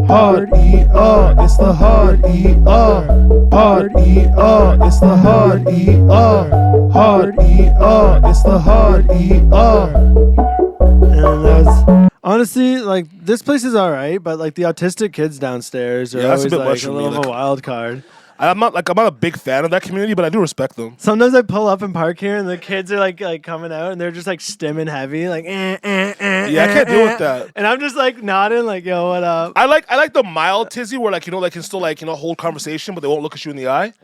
Hard ER, it's the hard ER. Hard ER, it's the hard ER. Hard ER, it's the hard ER. And that's honestly like this place is all right, but like the autistic kids downstairs are Yeah, that's a always bit like much a for me, little of a like- wild card. I'm not a big fan of that community, but I do respect them. Sometimes I pull up and park here, and the kids are like coming out, and they're just like stimming heavy, like Yeah, I can't deal with that. And I'm just like nodding, like yo, what up? I like the mild tizzy where like they can still like hold conversation, but they won't look at you in the eye.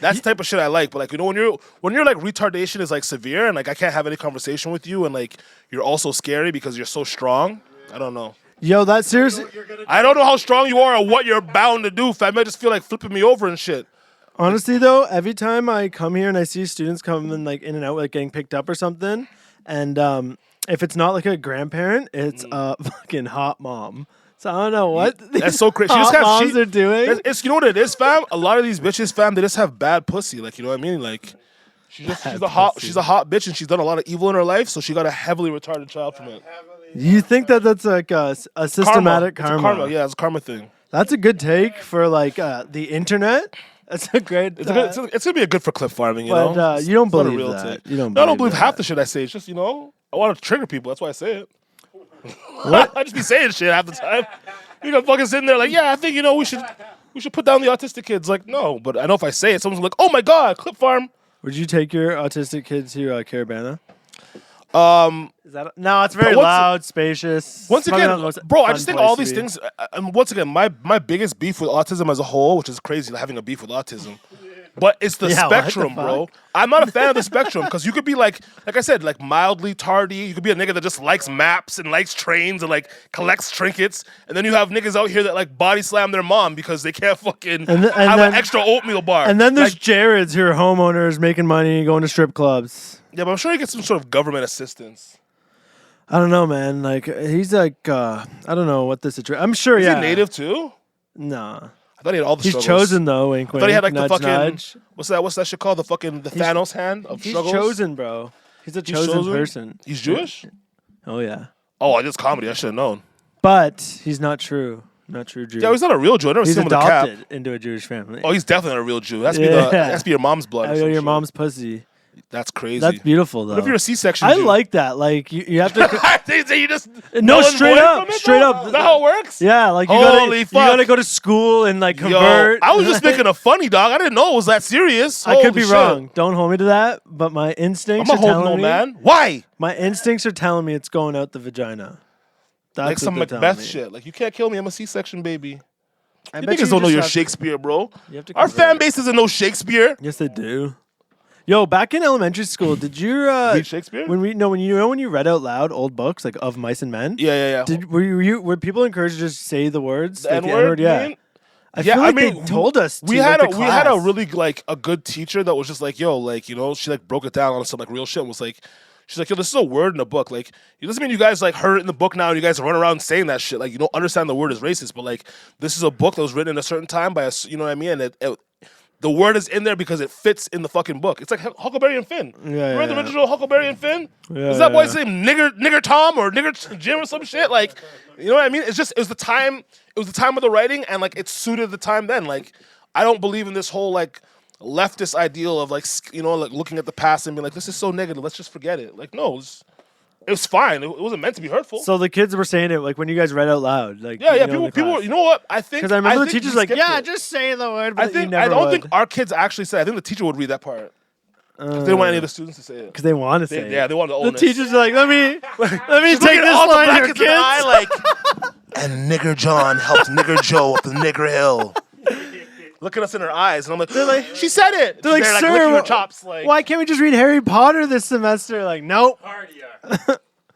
That's the type of shit I like. But like when you're like retardation is like severe and like I can't have any conversation with you and like you're also scary because you're so strong. I don't know. Yo, that seriously. I don't know how strong you are or what you're bound to do. Fam, I just feel like flipping me over and shit. Honestly, though, every time I come here and I see students coming like in and out, like getting picked up or something, and if it's not like a grandparent, it's a fucking hot mom. So I don't know what That's so crazy. hot moms are doing. It's you know what it is, fam. A lot of these bitches, fam, they just have bad pussy. Like you know what I mean? Like she's a hot bitch and she's done a lot of evil in her life, so she got a heavily retarded child from it. You think that that's like a systematic It's a karma? karma? Yeah, it's a karma thing. That's a good take for like the internet. That's a great. It's gonna be a good for clip farming, you know. But you don't It's not a believe real that. take. You don't. No, I don't believe that. half the shit I say. It's just I want to trigger people. That's why I say it. What? I just be saying shit half the time. You gonna fucking sitting there like, yeah, I think we should put down the autistic kids. Like, no, but I know if I say it, someone's like, oh my god, clip farm. Would you take your autistic kid to Caravana? Is that no? It's very once- loud, spacious. Once It's probably not again, the most bro, I fun just think place all to these be. things. And once again, my biggest beef with autism as a whole, which is crazy, having a beef with autism, but it's the Yeah, what the spectrum, bro. fuck? I'm not a fan of the spectrum because you could be like I said, like mildly tardy. You could be a nigga that just likes maps and likes trains and like collects trinkets, and then you have niggas out here that like body slam their mom because they can't fucking And have then- an extra oatmeal bar. And then there's Like, Jareds who are homeowners making money, going to strip clubs. yeah, but I'm sure he gets some sort of government assistance. I don't know, man. Like he's like I don't know what the situation. I'm sure. Is Yeah. he native too? Nah. I thought he had all the He's struggles. chosen though. Wink, I thought he had like nudge, the fucking nudge. what's that shit called? The Thanos hand of He's struggles. chosen, bro. He's a chosen person. He's Jewish? Oh yeah. Oh, I just comedy. I should have known. But he's not true. Not true Jew. Yeah, he's not a real Jew. I never He's seen him with a cap. adopted into a Jewish family. Oh, he's definitely not a real Jew. That's Yeah. be your mom's blood. or I some your shit. mom's pussy. That's crazy. That's beautiful though. What if you're a C-section I Jew? like that. Like you have to. you just No, null and straight void up, from it, straight though? up. Is that how it works? Yeah, like you Holy fuck. gotta go to school and like Yo, convert. I was just making a funny dog. I didn't know it was that serious. I could Holy be shit. wrong. Don't hold me to that. But my I'm instincts not are holding telling no me. man. Why? My instincts are telling me it's going out the vagina. That's Like some what they're Macbeth telling me. shit. Like you can't kill me. I'm a C-section baby. I You bet niggas don't know just your have to- Shakespeare, bro. You have to Our convert. fan base doesn't know Shakespeare. Yes, they do. Yo, back in elementary school, did you Read Shakespeare? when you read out loud old books like of mice and men? Yeah. Were people encouraged to just say the words? The like the N-word, N-word? Yeah. man? I feel like they told us. We to, had like, the we had a class. really like a good teacher that was just like, yo, like, she like broke it down on some like real shit and was like, she's like, yo, this is a word in a book. Like, it doesn't mean you guys like heard it in the book now and you guys run around saying that shit. Like, you don't understand the word is racist, but like, this is a book that was written in a certain time by you know what I mean? And the word is in there because it fits in the fucking book. It's like Huckleberry and Finn. Remember the original Huckleberry and Finn? Yeah, Is that yeah. boy's name Nigger Tom or Nigger Jim or some shit? Like, you know what I mean? It was the time of the writing and like it suited the time then. Like, I don't believe in this whole like leftist ideal of like like looking at the past and being like, this is so negative, let's just forget it. Like, no, it was fine. It wasn't meant to be hurtful. So the kids were saying it like when you guys read out loud, like yeah. in the People. class. You know what? I think Because I remember the think teachers we like, skipped yeah, it. just say the word. But I think you never I don't would. think our kids actually said. I think the teacher would read that part. 'Cause they didn't want any of the students to say it. Because they want to say it. Yeah, they wanted to own The it. teachers are like, let me take Look at this all the line here, brackets in the eye, kids. like, and Nigger John helped Nigger Joe up the Nigger Hill. Look at us in her eyes, and I'm like, she said it. They're like, She's there, sir, licking her chops, like, why can't we just read Harry Potter this semester? Like, nope.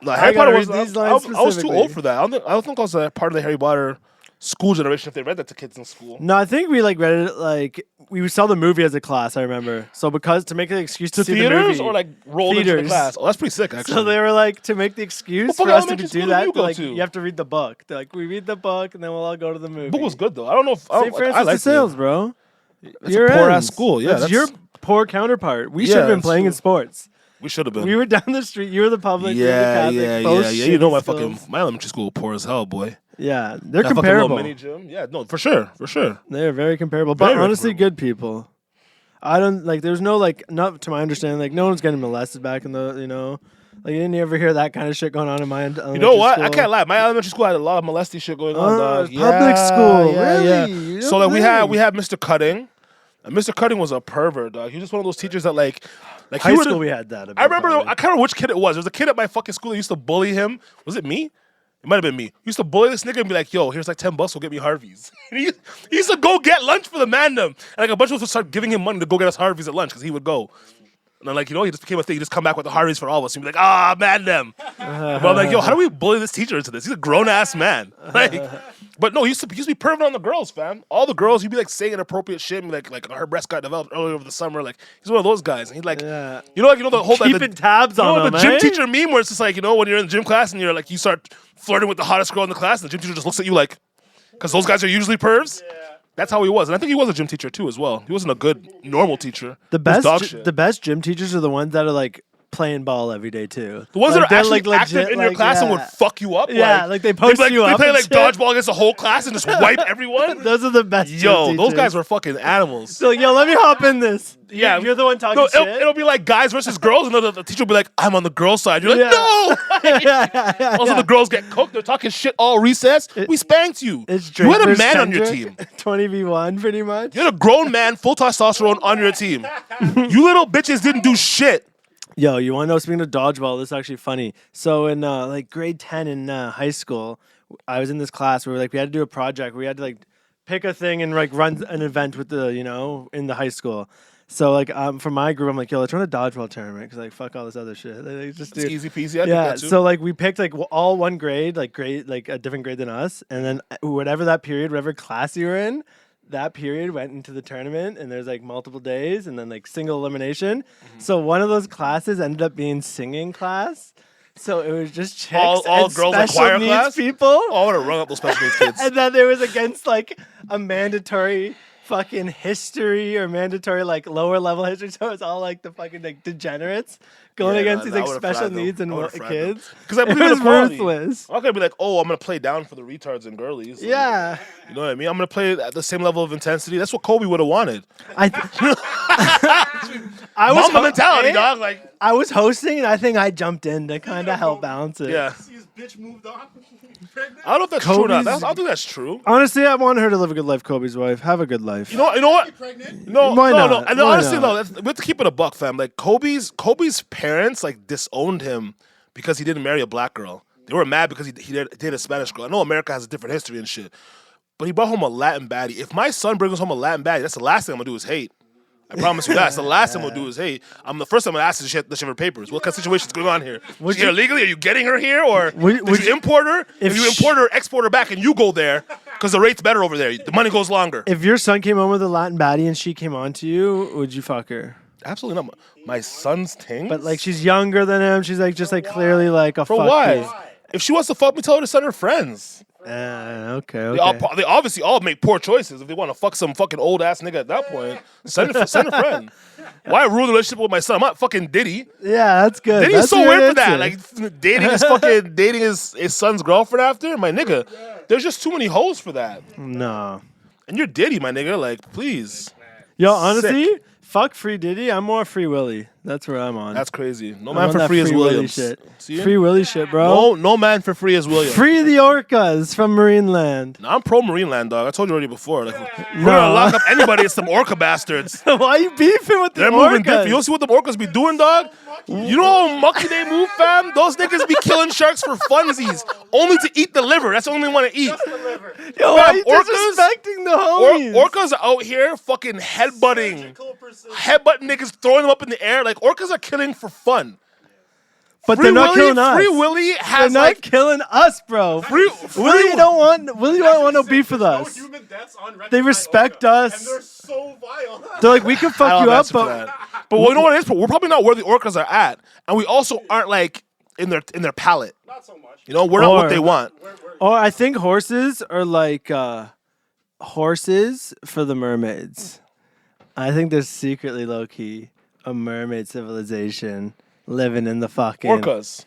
No, Harry gotta Potter read was. these I lines was too specifically. old for that. I don't think I was a part of the Harry Potter school generation if they read that to kids in school. No, I think we like read it like we saw the movie as a class. I remember. So because to make an excuse to To see the theaters movie, or like rolled into the Theaters. class. Oh, that's pretty sick, actually. so they were like to make the excuse What for fucking us to elementary school do did that. you go Like to? you have to read the book. They're like, we read the book and then we'll all go to the movie. the book was good though. I don't know if St. Francis I de liked Sales, it. bro. That's a poor-ass school. Yeah, that's your poor counterpart. We Yeah, should have been that's playing in true. sports. We should have been. We were down the street. You were the public. we were the Yeah, Catholic, yeah, both yeah, yeah. You know shitty my schools. my elementary school was poor as hell, boy. Yeah, they're That fucking little comparable. mini gym. Yeah, no, for sure. They're very comparable, but Very honestly, comparable. good people. I don't like. There's no like, not to my understanding, like no one's getting molested back in the, like you didn't ever hear that kind of shit going on in my elementary You know what? school. I can't lie. My elementary school had a lot of molesty shit going on, dog. Public school, really? Yeah. You So don't like think? we had Mr. Cutting, and Mr. Cutting was a pervert, dog. He was just one of those teachers that like High he would. school we had that. I remember. I can't remember which kid it was. There was a kid at my fucking school that used to bully him. Was it me? It might have been me. He used to bully this nigga and be like, "Yo, here's like $10. Go get me Harveys." And he used to go get lunch for the mandem, and like a bunch of us would start giving him money to go get us Harveys at lunch because he would go. And then, like, he just became a thing. He just come back with the Harveys for all of us. And be like, mandem. But I'm like, yo, how do we bully this teacher into this? He's a grown-ass man. Like, but no, he used to be perving on the girls, fam. All the girls, he'd be like saying inappropriate shit. And like her breast got developed earlier over the summer. Like, he's one of those guys. And he's like, Yeah. the whole Keeping tabs on the them, gym eh? teacher meme where it's just like, when you're in the gym class and you're like, you start flirting with the hottest girl in the class, and the gym teacher just looks at you like, because those guys are usually pervs. Yeah. That's how he was. And I think he was a gym teacher too as well. He wasn't a good normal teacher. The He was dog best, shit. the best gym teachers are the ones that are like playing ball every day too. The ones Like, that are they're, actually like, active legit, in your like, class and would yeah. fuck you up. Yeah, like, they post you They up play and like shit. dodgeball against the whole class and just wipe everyone. Those are the best. Yo, gym those teachers. guys were fucking animals. So yo, let me hop in this. Yeah. You're the one talking No, shit. it'll be like guys versus girls, and the teacher will be like, "I'm on the girl side." You're like, Yeah. "No." yeah. Also, the girls get cooked. They're talking shit all recess. We spanked you. It's You had a Drake man on versus your team. Kendrick, 20v1 pretty much. You had a grown man, full testosterone on your team. You little bitches didn't do shit. Yo, you want to know, speaking of dodgeball, this is actually funny. So in like grade 10 in high school, I was in this class where we had to do a project where we had to like pick a thing and like run an event with the, in the high school. So like for my group, I'm like, yo, let's run a dodgeball tournament because like fuck all this other shit. Like, just do It's easy peasy. I think yeah, that too. so like we picked like all one grade, like a different grade than us, and then whatever class you were in, that period went into the tournament, and there's like multiple days, and then like single elimination. So one of those classes ended up being singing class. So it was just chicks all and girls like special choir needs class? people, Oh, I would have rung up those special needs kids. and then there was against like a mandatory fucking history or mandatory like lower level history. So it's all like the fucking like degenerates going Yeah, against no, these I like would've special fragged them. needs and I would've fragged them. kids. Because I It believe in was equality. ruthless. I'm not gonna be like, oh, I'm gonna play down for the retards and girlies. Like, Yeah. you know what I mean? I'm gonna play at the same level of intensity. That's what Kobe would have wanted. I was Mamba mentality, eh? dog. Like, I was hosting, and I think I jumped in to kind of help balance it. yeah. See his bitch moved on. I don't know if that's true or not. Kobe's- I don't think that's true. Honestly, I want her to live a good life. Kobe's wife, have a good life. You know what? Pregnant? No, Why no, not? no. And Why honestly, not? no. We have to keep it a buck, fam. Like Kobe's parents like disowned him because he didn't marry a black girl. They were mad because he did a Spanish girl. I know America has a different history and shit, but he brought home a Latin baddie. If my son brings home a Latin baddie, that's the last thing I'm gonna do is hate. I promise you that. That's the last thing I'm gonna do is hate. The first thing I'm gonna ask is does she have her papers? What kind of situation's going on here? Is she here illegally? Are you getting her here, or Would did you import her? If you sh- import her, export her back, and you go there because the rate's better over there. The money goes longer. If your son came home with a Latin baddie and she came on to you, would you fuck her? Absolutely not. My son's thing. But like she's younger than him, she's like just like clearly like a For fuck why? you. If she wants to fuck me, tell her to send her friends. Okay. They obviously all make poor choices. If they want to fuck some fucking old ass nigga at that point, send a friend. Why ruin the relationship with my son? I'm not fucking Diddy. Yeah, that's good. Diddy's That's so a good weird for that. answer. Like dating his son's girlfriend after. My nigga, there's just too many hoes for that. No. And you're Diddy, my nigga. Like, please. Yo, honestly, fuck Free Diddy. I'm more Free Willy. That's where I'm on. That's crazy. No I'm man on for that free is Willy Williams. shit. See? Free Willy shit, bro. No man for free is Williams. Free the orcas from Marineland. I'm pro Marineland, dog. I told you already before. Like, we're gonna lock up anybody. It's some orca bastards. Why are you beefing with the They're orcas? moving different. You don't see what the orcas be doing, dog? You know how mucky they move, fam? Those niggas be killing sharks for funsies, only to eat the liver. That's the only one to eat. Yo, why are Fam, you orcas- disrespecting the homies? Orcas are out here fucking headbutting niggas, throwing them up in the air. Like, orcas are killing for fun. but Free they're not Willy, killing us. Free Willy They're has not like killing us, bro. free Willie don't want no beef with us. Human deaths on record They by respect orca, us. And they're so vile. They're like, we can I fuck don't you have up, answer for but that. But you know what it is? We're probably not where the orcas are at, and we also aren't like in their palate. Not so much. You know, we're not what Or- they want. or I think horses are like horses for the mermaids. I think there's secretly low key a mermaid civilization living in the fucking Orcas.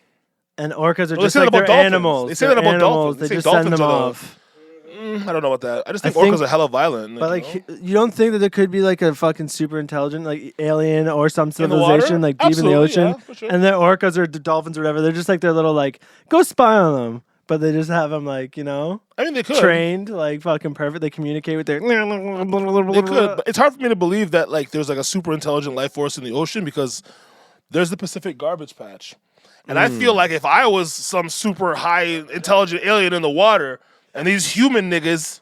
And orcas are Well, they just say that like they're about dolphins. animals. They say They're that about animals. dolphins. They They say just send them dolphins are off. I don't know about that. I just think think- orcas are hella violent. But you like, know? you don't think that there could be like a fucking super intelligent like alien or some In the water? civilization like deep in the Absolutely, ocean, yeah, for sure. and their orcas or dolphins or whatever, they're just like their little like go spy on them, but they just have them like I mean, they could. trained like fucking perfect. They communicate with their. They could, but it's hard for me to believe that like there's like a super intelligent life force in the ocean because there's the Pacific garbage patch, and I feel like if I was some super high intelligent alien in the water, and these human niggas,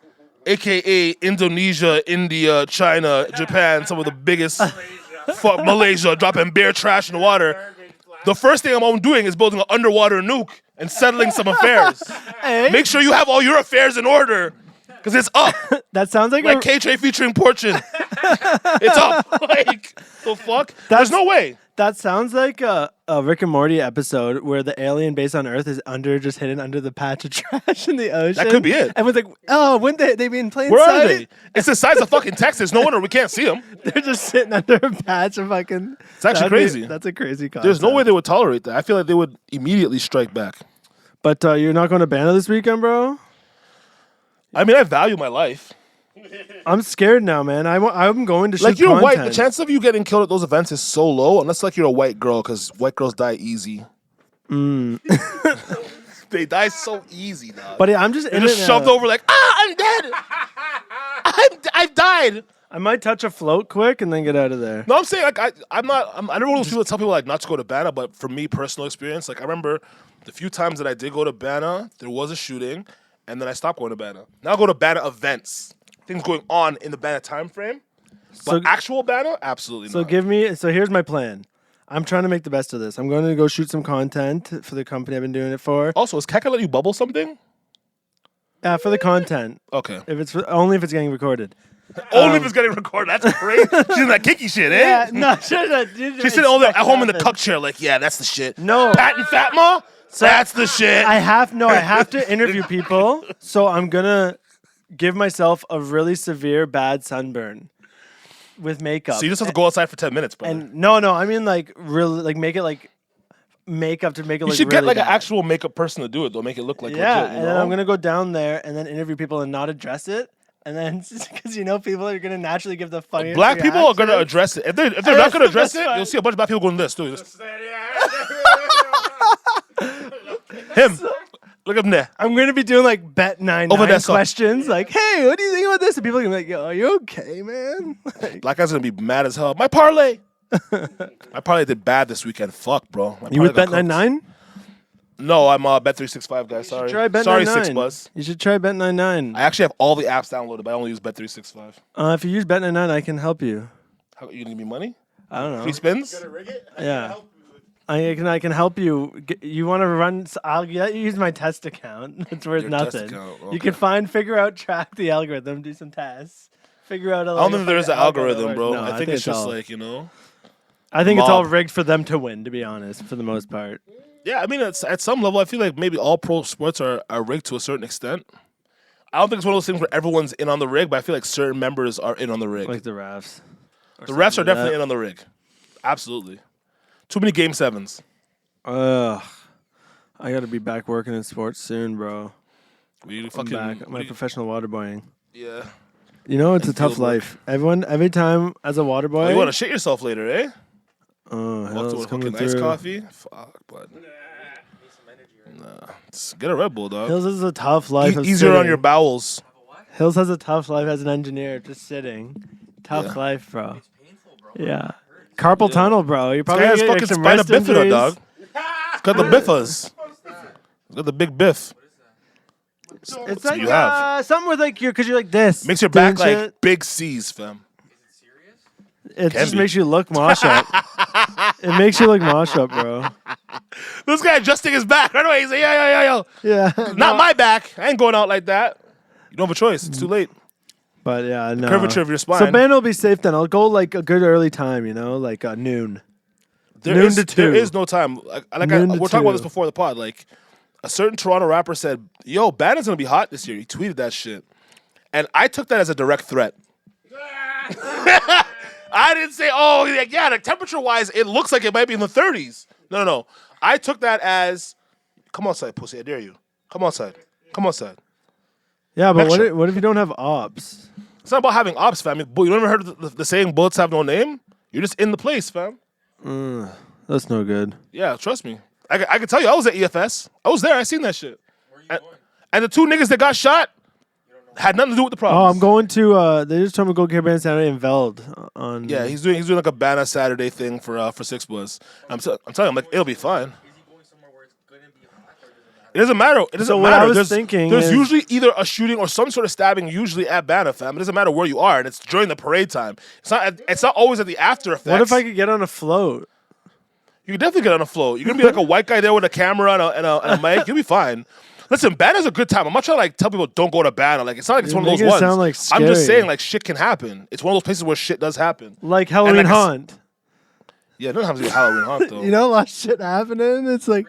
aka Indonesia, India, China, Japan, some of the biggest, fuck Malaysia, dropping bare trash in the water. The first thing I'm doing is building an underwater nuke and settling some affairs. Hey, Make sure you have all your affairs in order, because it's up. that sounds like Like K-Tr3y featuring Porchin. It's up. Like, the fuck? There's no way. that sounds like a Rick and Morty episode where the alien base on Earth is just hidden under the patch of trash in the ocean. That could be it. Everyone's like, oh, wouldn't they be in plain Where sight? are they? It's the size of fucking Texas. No wonder we can't see them. They're just sitting under a patch of fucking. It's actually crazy. That's a crazy concept. There's no way they would tolerate that. I feel like they would immediately strike back. But you're not going to Banna this weekend, bro? I mean, I value my life. I'm scared now, man. I'm going to shoot Like, you're content. white. The chance of you getting killed at those events is so low, unless like you're a white girl, because white girls die easy. They die so easy, dog. But I'm just They're in just it shoved now. over like, I'm dead. I've died. I might touch a float quick and then get out of there. No, I'm saying like I don't want to tell people like not to go to Banna, but for me, personal experience, like I remember the few times that I did go to Banna, there was a shooting, and then I stopped going to Banna. Now I go to Banna events, things going on in the Banna time frame. But So- actual Banna, absolutely So not. So here's my plan. I'm trying to make the best of this. I'm going to go shoot some content for the company I've been doing it for. Also, is Keka let you bubble something? For the content. Okay. Only if it's getting recorded. Only if it's getting recorded. That's crazy. She's in that kicky shit, eh? Yeah, no, She's sitting all there at home in the cuck chair, like, yeah, that's the shit. No. Pat and Fatma, that's the shit. I have to interview people, so I'm gonna give myself a really severe bad sunburn with makeup. So you just have to go outside for 10 minutes, bro. And no, I mean like really like make it like makeup to make it You look should get really like an bad. actual makeup person to do it, though. Make it look like Yeah, legit, you and then know? I'm gonna go down there and then interview people and not address it. And then, because people are gonna naturally give the funniest. Black people are gonna reaction. address it. If they're not gonna address it, you'll see a bunch of black people going this too. Him, look at him there. I'm gonna be doing like bet 9 Over there, son. questions, like, "Hey, what do you think about this?" And people are gonna be like, "Yo, are you okay, man?" Like, Black guys are gonna be mad as hell. My parlay. My parlay did bad this weekend. Fuck, bro. My you with parlay bet got cooked. 99? No, I'm Bet365 guy. Sorry. Try bet Sorry, 99. 6 Buzz. You should try bet 99. I actually have all the apps downloaded, but I only use Bet365. If you use bet 99, I can help you. How you give me money? I don't know. Free spins? Yeah. I can help you. You want to run? I'll use my test account. It's worth Your test nothing. account, You can figure out, track the algorithm, do some tests, figure out. I don't think there is an algorithm, bro. No, I think it's just all- like, you know. I think it's all mob. rigged for them to win. To be honest, for the most part. Yeah, I mean, at some level, I feel like maybe all pro sports are rigged to a certain extent. I don't think it's one of those things where everyone's in on the rig, but I feel like certain members are in on the rig. Like the refs. The refs are like definitely that. in on the rig. Absolutely. Too many game sevens. Ugh. I got to be back working in sports soon, bro. You I'm fucking back. I'm professional waterboying. yeah. You know, it's a And tough field work. life. Every time as a water boy. Oh, you want to shit yourself later, eh? Oh, Walk hell, to it's a coming fucking iced through. coffee. Fuck, bud. Nah, get a Red Bull, dog. Hills is a tough life. of Easier on sitting. your bowels. Hills has a tough life as an engineer, just sitting. Tough Yeah. life, bro. Yeah. Carpal tunnel, bro. You're probably Guy has gonna fucking get some spina rest bifida, injuries. dog. It's got the biffas. It's got the big biff. It's like you have. something with like because you're like this. Makes your doing back like shit. big C's, fam. It Can just be. makes you look mosh up. It makes you look mosh up, bro. This guy adjusting his back right away. He's like, yo. Yeah. Not my back. I ain't going out like that. You don't have a choice. It's too late. But yeah, no. Curvature of your spine. So Ben will be safe then. I'll go like a good early time, you know, like noon. There Noon is- to 2. There is no time. Noon to we're talking about 2. this before the pod. Like, a certain Toronto rapper said, yo, Banna's going to be hot this year. He tweeted that shit. And I took that as a direct threat. I didn't say, like, yeah, like, temperature-wise, it looks like it might be in the 30s. No. I took that as, Come outside, pussy. I dare you. Come outside. Come outside. Yeah, but Extra. what if you don't have ops? It's not about having ops, fam. You never heard the saying bullets have no name? You're just in the place, fam. That's no good. Yeah, trust me. I can tell you, I was at EFS. I was there. I seen that shit. And the 2 niggas that got shot had nothing to do with the problem. Oh, I'm going to. They just told me to go get Band Saturday in Veld on. Yeah, he's doing like a Banner Saturday thing for Six Buzz. I'm telling him, like, it'll be fine. It doesn't matter. It doesn't So matter. what I was there's thinking there's is- usually either a shooting or some sort of stabbing, usually at Banner, fam. It doesn't matter where you are, and it's during the parade time. It's not always at the after effects. What if I could get on a float? You can definitely get on a float. You're gonna be like a white guy there with a camera and a mic. You'll be fine. Listen, Banner's a good time. I'm not trying to like tell people don't go to Banner. Like it's not like it's You're one of those making it ones. sound, like, I'm just scary. saying like shit can happen. It's one of those places where shit does happen. Like Halloween like I s- Haunt. Yeah, it doesn't have to be Halloween Haunt though. You know, a lot of shit happening. It's like.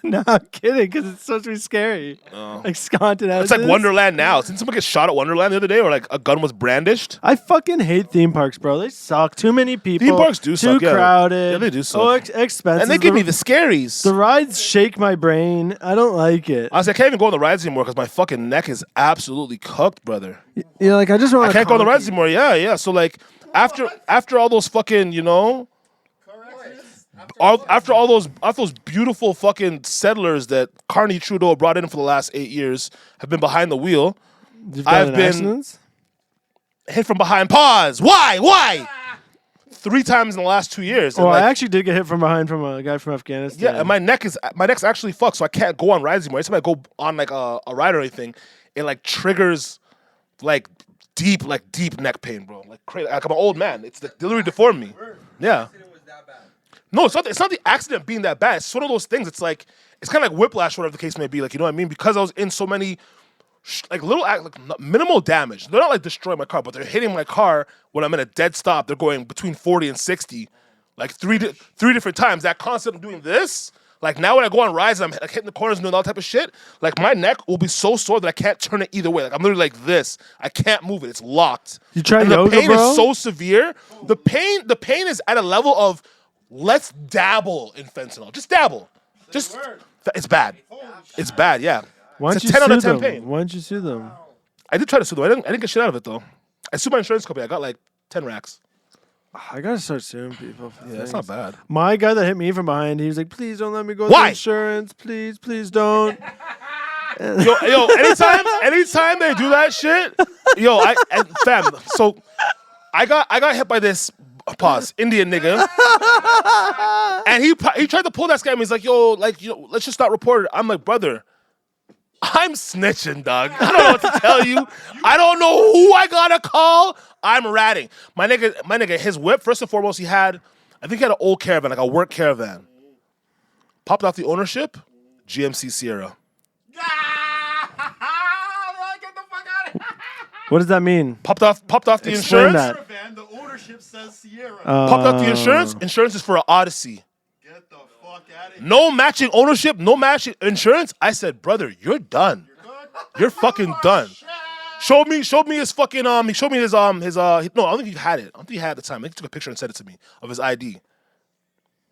No, I'm kidding, because it's supposed to be scary. Like haunted houses. It's like Wonderland now. Didn't someone get shot at Wonderland the other day, or like a gun was brandished? I fucking hate theme parks, bro. They suck. Too many people. Theme parks do suck, Too yeah. crowded. Yeah, they do suck. Oh, expensive. And they give me the scaries. The rides shake my brain. I don't like it. Honestly, I can't even go on the rides anymore because my fucking neck is absolutely cooked, brother. Yeah, like I just want. I can't go on the rides anymore. Yeah. So like after all those fucking after all those beautiful fucking settlers that Carney Trudeau brought in for the last 8 years have been behind the wheel, I've been accidents? hit from behind. Pause. Why? 3 times in the last 2 years. Oh, And, like, I actually did get hit from behind from a guy from Afghanistan. yeah, and my neck's actually fucked, so I can't go on rides anymore. Every time I go on like a ride or anything, it like triggers like deep neck pain, bro. Like crazy. Like I'm an old man. It's literally deformed me. Yeah. No, it's not the accident being that bad. It's one of those things. It's like it's kind of like whiplash, whatever the case may be. Like, you know what I mean? Because I was in so many like minimal damage. They're not like destroying my car, but they're hitting my car when I'm in a dead stop. They're going between 40 and 60, like three different times. That constant doing this. Like now when I go on rides and I'm like hitting the corners and doing all type of shit, like my neck will be so sore that I can't turn it either way. Like I'm literally like this. I can't move it. It's locked. You tried and yoga, the pain bro? is so severe. The pain is at a level of let's dabble in fentanyl. Just dabble. It's bad. It's bad, yeah. Why don't It's you a 10 out of sue 10 them? pain. Why don't you sue them? I did try to sue them. I didn't get shit out of it though. I sued my insurance company. I got like 10 racks. I gotta start suing people. For Yeah, it's things. not bad. My guy that hit me from behind, he was like, "Please don't let me go Why? through insurance. Please don't." Yo, anytime they do that shit, fam. So I got hit by this Indian nigga, and he tried to pull that scam. He's like, yo, like, let's just not report it. I'm like, brother, I'm snitching, dog. I don't know what to tell you. I don't know who I gotta call. I'm ratting. My nigga, his whip, first and foremost, I think he had an old caravan, like a work caravan. Popped off the ownership, GMC Sierra. Get the fuck out of here. What does that mean? Popped off the Explain insurance. that. Caravan, the ownership says Sierra. Popped out the insurance. Insurance is for an Odyssey. Get the fuck out of here. No matching ownership, no matching insurance. I said, brother, you're done. You're fucking done. Showed me his fucking he showed me his no, I don't think he had it. I don't think he had it at the time. I think he took a picture and sent it to me of his ID.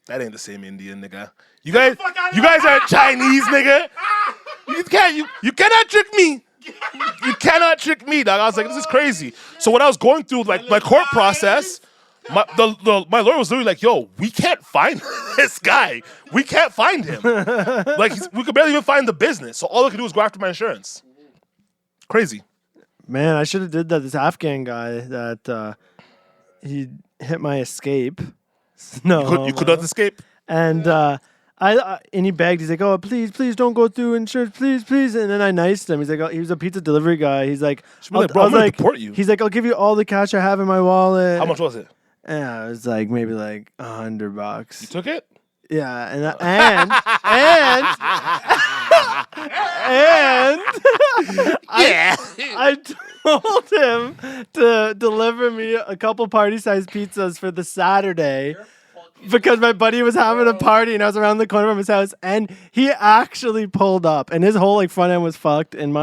That ain't the same Indian nigga. You guys are Chinese, nigga. You cannot trick me. You cannot trick me, dog. I was like, this is crazy. So when I was going through like my court process, my lawyer was literally like, yo, we can't find this guy. We can't find him. Like we could barely even find the business. So all I could do was go after my insurance. Crazy. Man, I should have did that. This Afghan guy that he hit my escape. No, You could not escape. And and he begged. He's like, "Oh, please don't go through insurance, please." And then I niced him. He's like, he was a pizza delivery guy. He's like, Should be like, bro, I'm gonna deport you. He's like, "I'll give you all the cash I have in my wallet." How much was it? Yeah, it was like maybe like $100. You took it? Yeah, and I told him to deliver me a couple party-sized pizzas for the Saturday because my buddy was having a party and I was around the corner from his house, and he actually pulled up and his whole like front end was fucked, and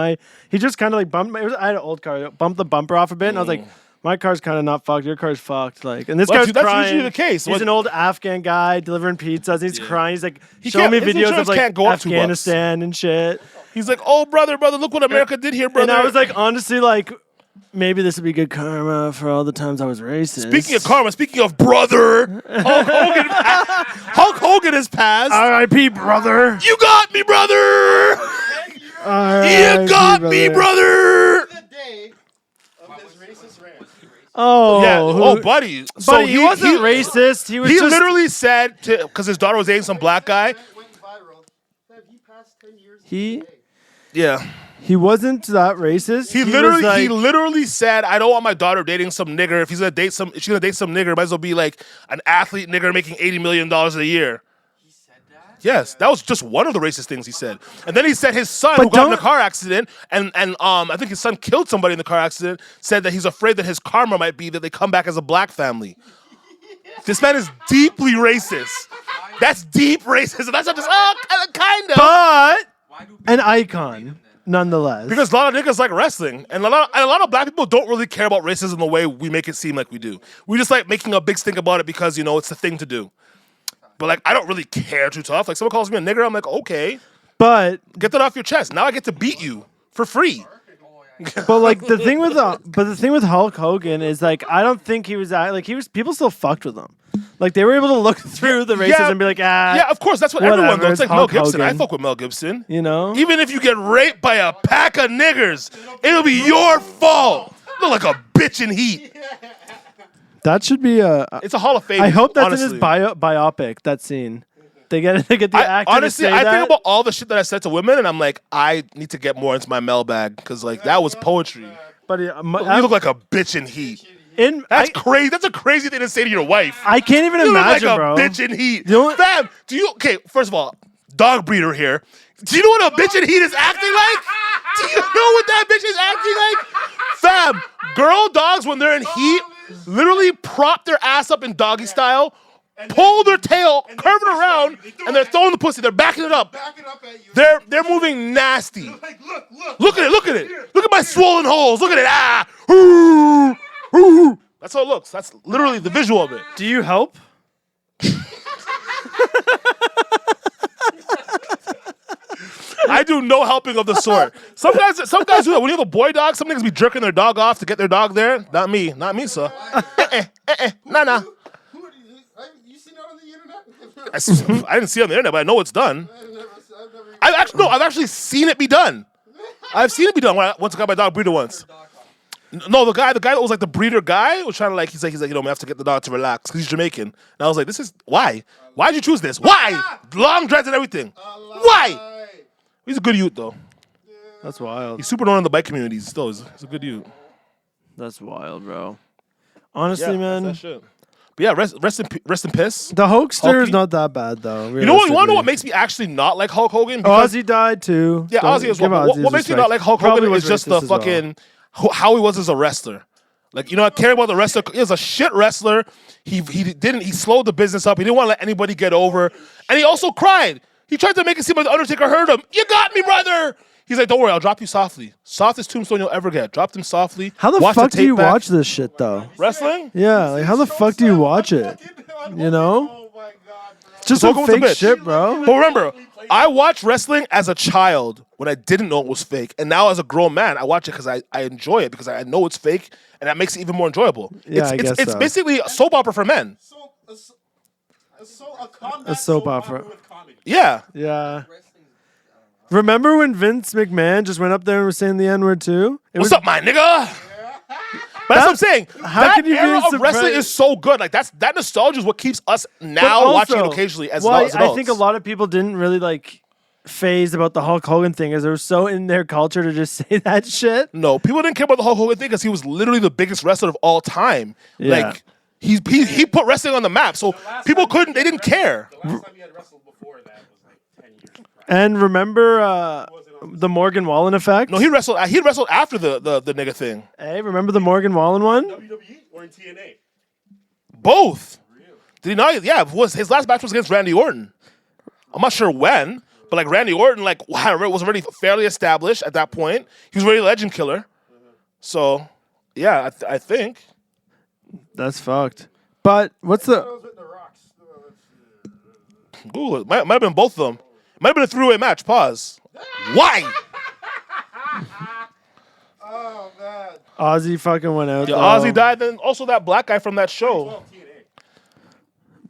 he just kind of like bumped I had an old car, bumped the bumper off a bit, and I was like, My car's kind of not fucked. Your car's fucked. Like, and this Well, guy's dude, that's crying. usually the case. He's What- an old Afghan guy delivering pizzas. He's crying. He's like showing can't- me his videos insurance of like can't go up $2. Afghanistan and shit. He's like, oh, brother, look what America did here, brother. And I was like, honestly, like, maybe this would be good karma for all the times I was racist. speaking of karma, speaking of brother, Hulk Hogan has passed. R.I.P. brother. You got me, brother. You got me, brother. The day of his racist rant. Oh, Yeah. Oh, buddy. So Buddy, he wasn't racist. He was He just literally said because his daughter was dating some black guy. Went viral. He passed 10 years. he Yeah. he wasn't that racist. He was literally said, "I don't want my daughter dating some nigger. If she's gonna date some nigger, might as well be like an athlete nigger making $80 million a year." He said that. Yes, that was just one of the racist things he said. And then he said his son, who got in a car accident, and I think his son killed somebody in the car accident, said that he's afraid that his karma might be that they come back as a black family. This man is deeply racist. That's deep racism. That's not just kind of. but an icon nonetheless. Because a lot of niggas like wrestling, and a lot of black people don't really care about racism the way we make it seem like we do. We just like making a big stink about it because it's the thing to do. But like, I don't really care too tough. Like, someone calls me a nigger, I'm like, okay, but get that off your chest. Now I get to beat you for free. like the thing with Hulk Hogan is like I don't think he was people still fucked with him. Like they were able to look through the racism and be like, yeah, of course, that's what whatever, everyone does. It's like Mel Hulk Gibson. I Hogan. fuck with Mel Gibson. Even if you get raped by a pack of niggers, it'll be your fault. Look like a bitch in heat. that should be It's a Hall of Fame. I hope that's honestly. in his biopic. That scene. They get the actor honestly, to say I that. think about all the shit that I said to women, and I'm like, I need to get more into my mailbag because like that was poetry. But You look like a bitch in heat. That's crazy. That's a crazy thing to say to your wife. I can't even You look imagine, like a bro. bitch in heat. You know what- Fam, okay, first of all, dog breeder here. Do you know what a bitch in heat is acting like? Do you know what that bitch is acting like? Fam, girl dogs, when they're in heat, literally prop their ass up in doggy style, pull their tail, curve it around, and they're throwing the pussy. They're backing it up. Backing up at you. They're moving nasty. Like, look. Look at it. Look at it. Look at my swollen holes. Look at it. Ah. Ooh. Ooh. That's how it looks. That's literally the visual of it. Do you help? I do no helping of the sort. Some guys do that. When you have a boy dog, some niggas be jerking their dog off to get their dog there. Not me, sir. Nah. Who are you seen that on the internet? I didn't see it on the internet, but I know it's done. I've never I've actually seen it be done. I've seen it be done. Once I got my dog breeder once. No, the guy that was like the breeder guy was trying to he's like, I have to get the dog to relax because he's Jamaican. And I was like, why? Why'd you choose this? Why? Long dreads and everything. Why? He's a good youth though. That's wild. He's super known in the bike community still. He's a good youth. That's wild, bro. Honestly, man. That's that shit. But yeah, rest in piss. The Hulkster is Hulky. not that bad though. You know what? You want to know what makes me actually not like Hulk Hogan? Ozzy died too. Yeah, Don't Ozzy as give well. Ozzy What makes me not like Hulk Probably Hogan was is just racist the as well. fucking how he was as a wrestler. Like, I care about the wrestler. He was a shit wrestler. He slowed the business up. He didn't want to let anybody get over. And he also cried. He tried to make it seem like the Undertaker hurt him. You got me, brother. He's like, don't worry, I'll drop you softly. Softest tombstone you'll ever get. Dropped him softly. How the Watch fuck do tape you back. watch this shit though? Wrestling? Yeah, like how the fuck do you watch it? You know? Oh my god, bro. Just Hulk some Hogan's a fake bitch. shit, bro. But remember, I watched wrestling as a child when I didn't know it was fake. And now as a grown man, I watch it because I enjoy it because I know it's fake and that makes it even more enjoyable. Yeah, I guess it's so. basically a soap opera for men. A combat A soap opera. with comedy. Yeah. Yeah. Remember when Vince McMahon just went up there and was saying the N-word too? What's up, my nigga? But that's what I'm saying. How that can you be era of surprised- wrestling is so good. Like that nostalgia is what keeps us But now watching it also, occasionally as well, adults. I think a lot of people didn't really phase about the Hulk Hogan thing, as they were so in their culture to just say that shit. No, people didn't care about the Hulk Hogan thing because he was literally the biggest wrestler of all time. Yeah. Like he put wrestling on the map, so people they didn't care. The last time he had wrestled before that was like 10 years. And remember the Morgan Wallen effect? No, he wrestled after the nigga thing. Hey, remember the Morgan Wallen one? WWE or in TNA? Both. Did he not? Yeah, his last match was against Randy Orton. I'm not sure when, but Randy Orton, was already fairly established at that point. He was already a legend killer. So, yeah, I think. That's fucked. But what's That the? was with the rocks. Google it. Might have been both of them. Might have been a three-way match. Pause. Why? Oh man. Ozzy fucking went out. Yeah, though. Ozzy died. Then also that black guy from that show. 12 TNA.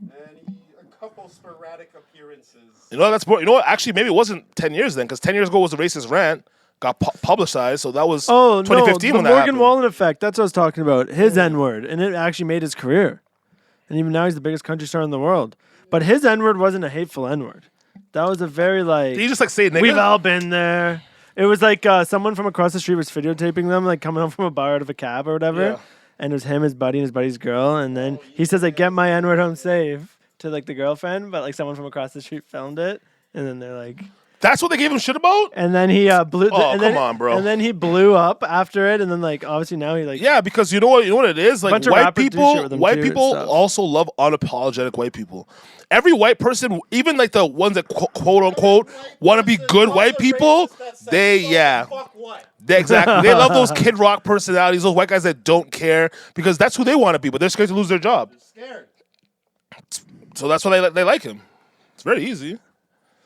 And a couple sporadic appearances. You know that's more. You know what? Actually, maybe it wasn't 10 years then, because 10 years ago was the racist rant. Got publicized, so that was Oh 2015 no, when the that Morgan happened. Wallen effect. That's what I was talking about. His N-word, and it actually made his career. And even now, he's the biggest country star in the world. But his N-word wasn't a hateful N-word. That was a very like. Did he just like say nigga? We've all been there. It was like someone from across the street was videotaping them, like coming home from a bar out of a cab or whatever. Yeah. And it was him, his buddy, and his buddy's girl. And then he says, like, get my N-word home safe to like the girlfriend. But like someone from across the street filmed it. And then they're like. That's what they gave him shit about? And then he blew. Oh, and then, come on, bro. And then he blew up after it. And then like obviously now he like. Yeah, because you know what it is? Like bunch of white rappers do people shit with them too and stuff. also love unapologetic white people. Every white person, even like the ones that quote unquote want to be good white people, exactly. They love those Kid Rock personalities, those white guys that don't care because that's who they want to be, but they're scared to lose their job. Scared. So that's why they like him. It's very easy.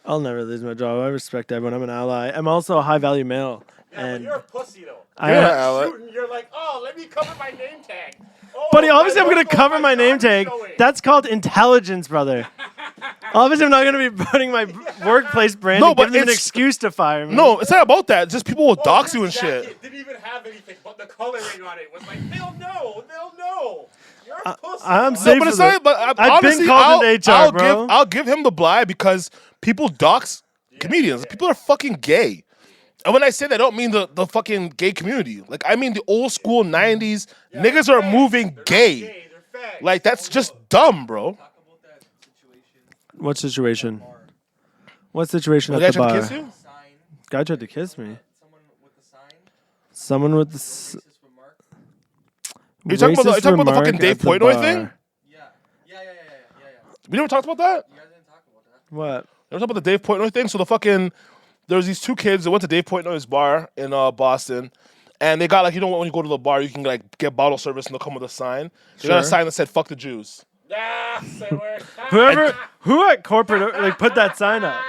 I'll never lose my job. I respect everyone. I'm an ally. I'm also a high value male. Yeah, And but you're a pussy though. Yeah. Shooting, you're like, oh, let me cover my name tag. Oh, Buddy, obviously I'm my going to logo, cover my name job tag. showing. That's called intelligence, brother. Obviously I'm not going to be putting my workplace brand No, and but give them an it's- excuse to fire me. No, it's not about that. It's just people will Oh, dox your you and shit. jacket didn't even have anything, but the coloring on it was like, they'll know. You're a pussy. I'm dog. safe. No, but it's for not. But I've been honestly, called into HR, bro. I'll give him the bly because people dox comedians. People are fucking gay. And when I say that, I don't mean the fucking gay community. Like, I mean the old school 90s. Niggas are moving They're gay. not gay, they're fags. Like, that's just dumb, bro. What situation? What situation The at guy the tried bar? to kiss you? Guy tried to kiss me. Someone with the sign, Someone with the racist remark. Are you talking about the racist fucking remark Dave at the Portnoy bar. thing? Yeah. We never talked about that? You guys didn't talk about that. What? Never talked about the Dave Portnoy thing? So the fucking, there was these two kids that went to Dave Portnoy's bar in Boston. And they got like, you know what, when you go to the bar, you can like get bottle service and they'll come with a sign. They got a Sure. sign that said, fuck the Jews. Ah, say word. Who at corporate like put that sign up?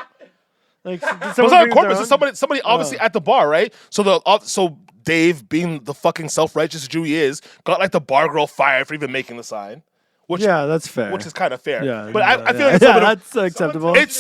Like, did It was someone not bring a corporate. their So own? somebody obviously at the bar, right? So so Dave, being the fucking self-righteous Jew he is, got like the bar girl fired for even making the sign, which Yeah, that's fair. which is kind of fair. yeah, but yeah, I feel yeah. like it's, yeah, a bit of- that's acceptable. it's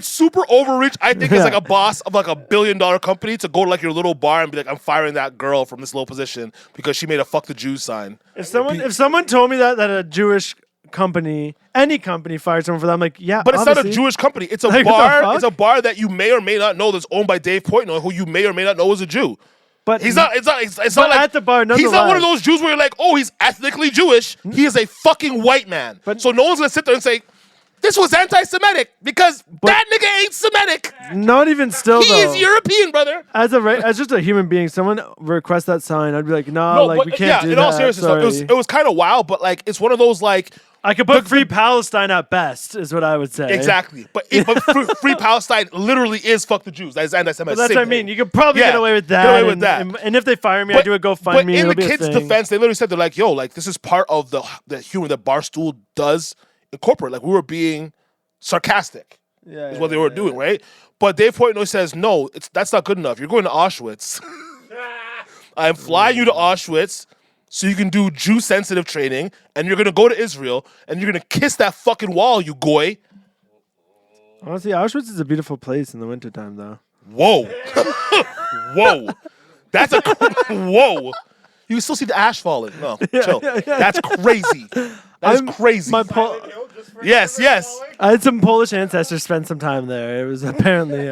super overreach. I think it's Yeah. like a boss of like $1 billion company to go to like your little bar and be like, I'm firing that girl from this low position because she made a fuck the Jews sign. If someone told me that a Jewish company, any company, fired someone for that, I'm like, yeah, But it's not a obviously. Jewish company. It's a Like, what the bar. fuck? It's a bar that you may or may not know that's owned by Dave Portnoy, who you may or may not know is a Jew. But He's not. It's not But like at the bar, he's not one of nonetheless. those Jews where you're like, oh, he's ethnically Jewish. He is a fucking white man. But- So no one's gonna sit there and say this was anti-Semitic because that nigga ain't Semitic. Not even still He though. is European, brother. As just a human being, someone request that sign, I'd be like, nah, like we can't do in that. all seriousness, sorry. it was kind of wild, but like it's one of those like I could put free Palestine at best, is what I would say. exactly. But free Palestine literally is fuck the Jews. That's anti-Semitic. But that's Same what I thing. mean. You could probably Yeah, get away with get that. away with that. And if they fire me, I do a GoFundMe. But in it'll the be a kids' thing. defense, they literally said they're like, "Yo, like this is part of the humor that Barstool does in corporate. Like we were being sarcastic, Yeah, is what they were doing, right?" But Dave Portnoy says, "No, that's not good enough. You're going to Auschwitz. I'm flying you to Auschwitz." So you can do Jew-sensitive training, and you're gonna go to Israel, and you're gonna kiss that fucking wall, you goy. Honestly, Auschwitz is a beautiful place in the wintertime, though. Whoa, whoa, that's a whoa. You can still see the ash falling. No, chill. That's crazy. That's crazy. My Yes. I had some Polish ancestors spend some time there. It was apparently.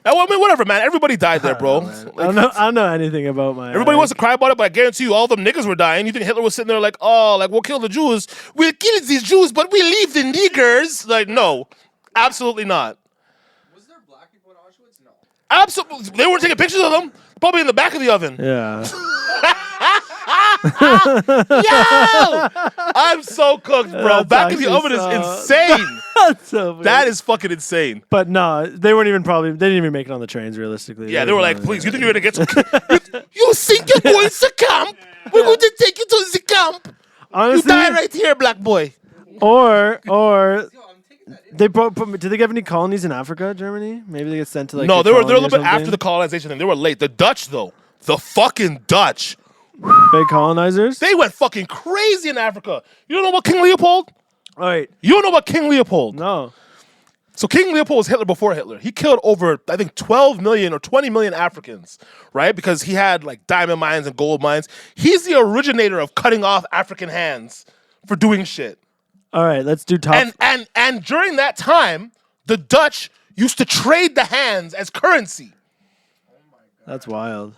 I mean, whatever, man. Everybody died there, bro. I don't know anything about my. Everybody wants to cry about it, but I guarantee you, all them niggas were dying. You think Hitler was sitting there like, oh, like we'll kill the Jews, we'll kill these Jews, but we leave the niggers? Like, no, absolutely not. Was there black people in Auschwitz? No. Absolutely, they weren't taking pictures of them. Probably in the back of the oven. Yeah. Yo, I'm so cooked, bro. That's Back of the actually oven is so- insane. That's so weird. That is fucking insane. But no, they weren't even probably. They didn't even make it on the trains. Realistically. Yeah, they were like, please, you think you're gonna get some? You think you're going to camp We're going to take you to the camp. Honestly, You die right here, black boy. or Yo, I'm taking that in. they did they have any colonies in Africa, Germany? Maybe they get sent to like No, a they were a colony or little bit after something? the colonization thing. They were late. The Dutch, though, the fucking Dutch, big colonizers. they went fucking crazy in Africa. You don't know about King Leopold? All right, You don't know about King Leopold? no. So King Leopold was Hitler before Hitler. He killed over, I think, 12 million or 20 million Africans, right? Because he had like diamond mines and gold mines. He's the originator of cutting off African hands for doing shit. All right, let's do top. And during that time, the Dutch used to trade the hands as currency. That's wild.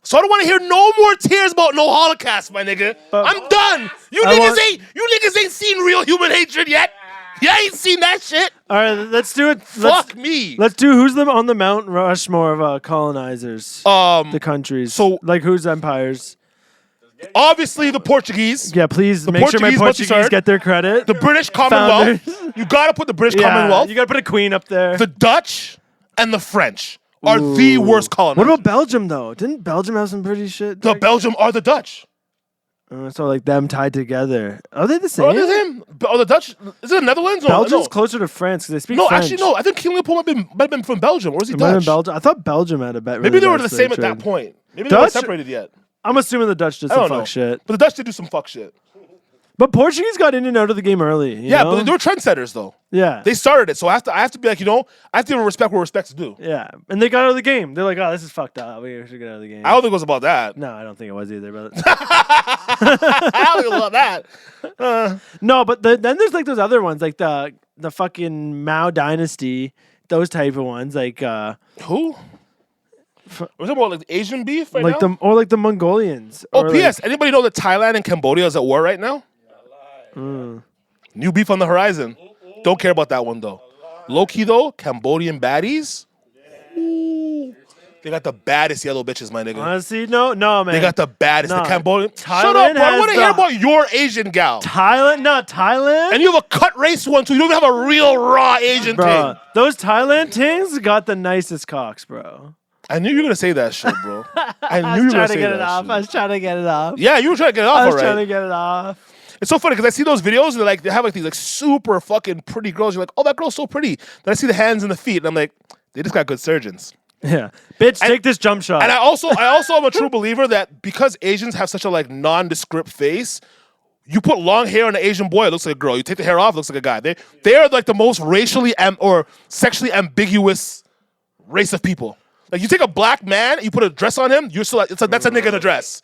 So I don't want to hear no more tears about no Holocaust, my nigga. But- I'm done. You niggas ain't seen real human hatred yet. You ain't seen that shit. All right, let's do it. Fuck me. Let's do who's on the Mount Rushmore of colonizers. The countries. so- like whose empires? Obviously, the Portuguese, Yeah, please make sure my Portuguese must be Portuguese started. get their credit. the British Commonwealth. Founders. You gotta put the British yeah, Commonwealth. you gotta put a queen up there. The Dutch and the French are the worst colonizers. What about Belgium though? Didn't Belgium have some pretty shit? the Belgium are the Dutch? So like them tied together. Are they the same? Are they them? Are the Dutch? Is it the Netherlands? No, Belgium's no. closer to France because they speak No, French. actually, no. I think King Leopold might have been from Belgium. Or is he It might have been Dutch? Belgium. I thought Belgium had a bet. Maybe they were the same at that point. Maybe they weren't Dutch- separated yet. I'm assuming the Dutch did I some don't fuck know. shit. But the Dutch did do some fuck shit. But Portuguese got in and out of the game early. You Yeah, know? but they were trendsetters though. yeah. They started it, so I have to be like, I have to give respect where respect's due. yeah. And they got out of the game. They're like, oh, this is fucked up. We should get out of the game. I don't think it was about that. No, I don't think it was either. But I don't think it was about that. no, but then there's like those other ones, like the fucking Mao Dynasty, those type of ones, like Who? We're talking about like Asian beef right like now? the Mongolians. Oh, or P.S. Anybody know that Thailand and Cambodia is at war right now? New beef on the horizon. Don't care about that one though. Low key though, Cambodian baddies. Ooh. They got the baddest yellow bitches, my nigga. Honestly, no, man. They got the baddest. Nah, The Cambodian. Shut Thailand up, bro. I has want to hear the- about your Asian gal. Thailand. And you have a cut race one too. You don't even have a real raw Asian Bro, thing. those Thailand things got the nicest cocks, bro. I knew you were gonna say that shit, bro. I knew I you was were gonna trying to say get that it off. shit. I was trying to get it off. Yeah, you were trying to get it off, I was alright. trying to get it off. It's so funny because I see those videos and they have like these like super fucking pretty girls. You're like, oh, that girl's so pretty. Then I see the hands and the feet, and I'm like, they just got good surgeons. Yeah, bitch, take this jump shot. And I also am a true believer that because Asians have such a like nondescript face, you put long hair on an Asian boy, it looks like a girl. You take the hair off, it looks like a guy. They are like the most racially or sexually ambiguous race of people. Like you take a black man, you put a dress on him, you're still like, that's a nigga in a dress.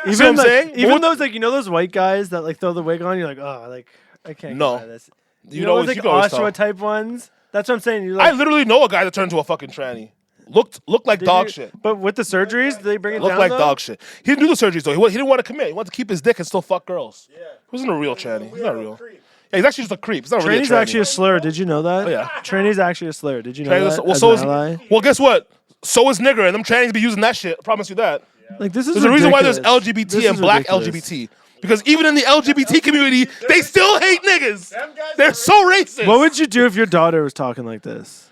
You see what I'm saying? Even those like those white guys that like throw the wig on, you're like, oh, like I can't No. get by this. You You know, know, you those like can always tell. Oshawa type ones. That's what I'm saying. You I like literally know a guy that turned into a fucking tranny. Looked like did dog you- shit. But with the surgeries, did they bring it Looked down. like though? dog shit. He didn't do the surgeries though. He didn't want to commit. He wanted to keep his dick and still fuck girls. Yeah. He wasn't a real tranny. He's not real. Yeah, he's actually just a creep. He's not really a Tranny's tranny. actually a slur. Did you know that? Oh, yeah. Tranny's actually a slur. Did you know Tranny's- that? well, As so an is ally? well. Guess what? So is nigger, and them trannies be using that shit. I promise you that. Like this is There's a reason why there's ridiculous. LGBT This and is black ridiculous. LGBT. Because even in the LGBT community, they still hate niggas. They're so racist. What would you do if your daughter was talking like this?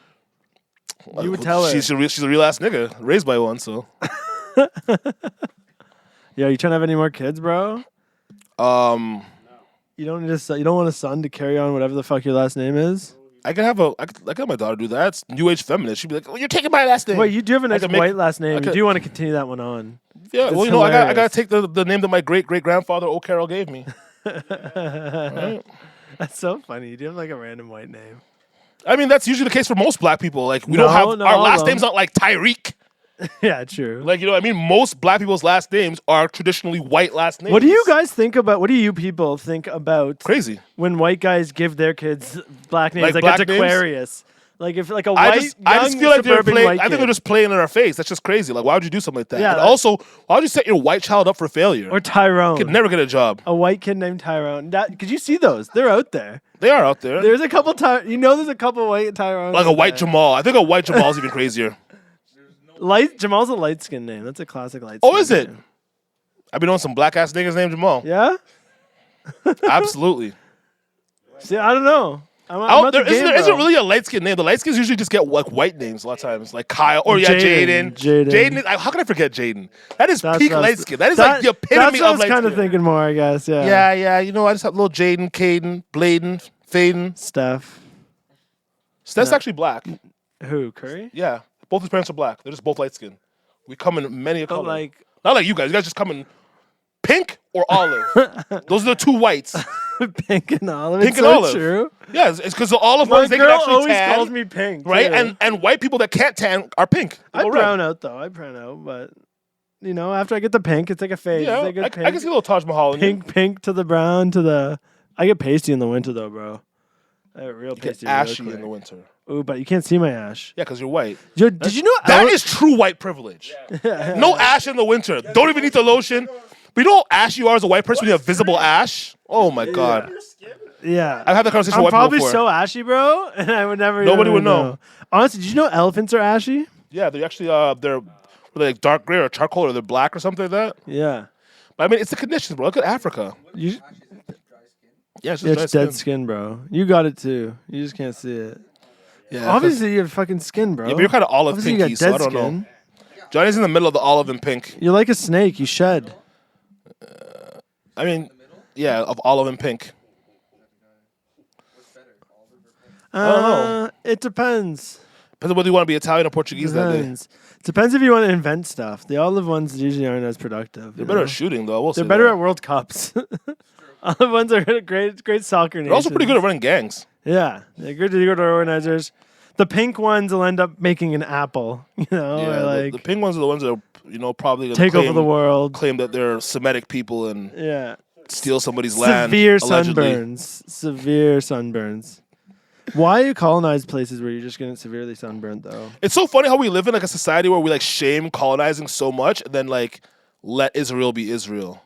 You would tell her. She's a real ass nigga, raised by one. So, Yeah, you trying to have any more kids, bro? You don't need you don't want a son to carry on whatever the fuck your last name is. I could have my daughter do that. It's new age feminist. She'd be like, "Oh, you're taking my last name." Wait, you do have a nice could make- white last name. I You could- do want to continue that one on. Yeah, It's well, I hilarious. gotta take the name that my great grandfather O'Carroll gave me. Right? That's so funny. You do have like a random white name. I mean, that's usually the case for most black people. Like, we No, don't have no, our all last of them. name's not like Tr3y. Yeah, true. Like, you know what I mean? Most black people's last names are traditionally white last names. What do you guys think about? What do you people think about Crazy. when white guys give their kids black names? Like Like, black it's names? Aquarius. Like if like a I white, just young feel like they're suburban playing. white I think kid. they're just playing in our face. That's just crazy. Like, why would you do something like that? Yeah, And that- also, why would you set your white child up for failure? or Tyrone. Could never get a job. A white kid named Tyrone. Could you see those? They're out there. They are out there. There's a couple there's a couple white Tyrones. Like a out white there. Jamal. I think a white Jamal's even crazier. Jamal's a light skin name. That's a classic light. Oh, is it? I've been on some black ass niggas named Jamal. Yeah. Absolutely. See, I don't know. I'm at the game, There isn't bro. really a light skin name. The light skins usually just get like white names a lot of times, like Kyle or Jaden. Jaden. How can I forget Jaden? That is That's peak what I was- light skin. That is like the epitome That's what I of was light kind of skin. thinking more, I guess. Yeah. Yeah. You know, I just have little Jaden, Caden, Bladen, Faden. Steph. Steph's actually black. Who? Curry? Yeah, both his parents are black. They're just both light skin. We come in many a But color. like, Not like you guys. You guys just come in pink or olive. Those are the two whites. pink and olive. Pink It's and so olive. True. Yeah, it's because the olive My ones they can girl actually always tan, calls me pink, right? too. And white people that can't tan are pink. They I go red. brown out though. I brown out, but you know, after I get the pink, it's like a fade. Yeah, It's like a I pink, can see a little Taj Mahal in you. pink to the brown to the. I get pasty in the winter though, bro. I get real You pasty. get ashy in the winter. Ooh, but you can't see my ash. Yeah, because you're white. Yo, did you know That is true white privilege. No ash in the winter. Don't even need the lotion. But you know how ashy you are as a white person when you have visible ash? Oh my God. Yeah. I've had that conversation I'm with white probably people before. so ashy, bro, and I would never. Nobody even would know. Honestly, did you know elephants are ashy? Yeah, they're actually they're like dark gray or charcoal or they're black or something like that. Yeah. But I mean, it's the conditions, bro. Look at Africa. You, Yeah, it's just yeah, dry it's dead skin. skin, bro. You got it too. You just can't see it. Yeah, Obviously, you have fucking skin, bro. Yeah, but you're kind of olive Obviously, pinky, you got so I dead don't know. skin. Johnny's in the middle of the olive and pink. You're like a snake. You shed. I mean, yeah, of olive and pink. don't know. It depends. Depends on whether you want to be Italian or Portuguese that day. Depends. Depends if you want to invent stuff. The olive ones usually aren't as productive. They're better at shooting, though. I will They're say better that. at World Cups. Olive ones are great soccer nations. They're also pretty good at running gangs. Yeah, they're good organizers. The pink ones will end up making an apple. You know, Yeah, or the like pink ones are the ones that are probably gonna take claim, over the world. claim that they're Semitic people and Yeah, steal somebody's land. severe allegedly. sunburns. Severe sunburns. Why you colonize places where you're just getting severely sunburned though? It's so funny how we live in like a society where we like shame colonizing so much and then like let Israel be Israel.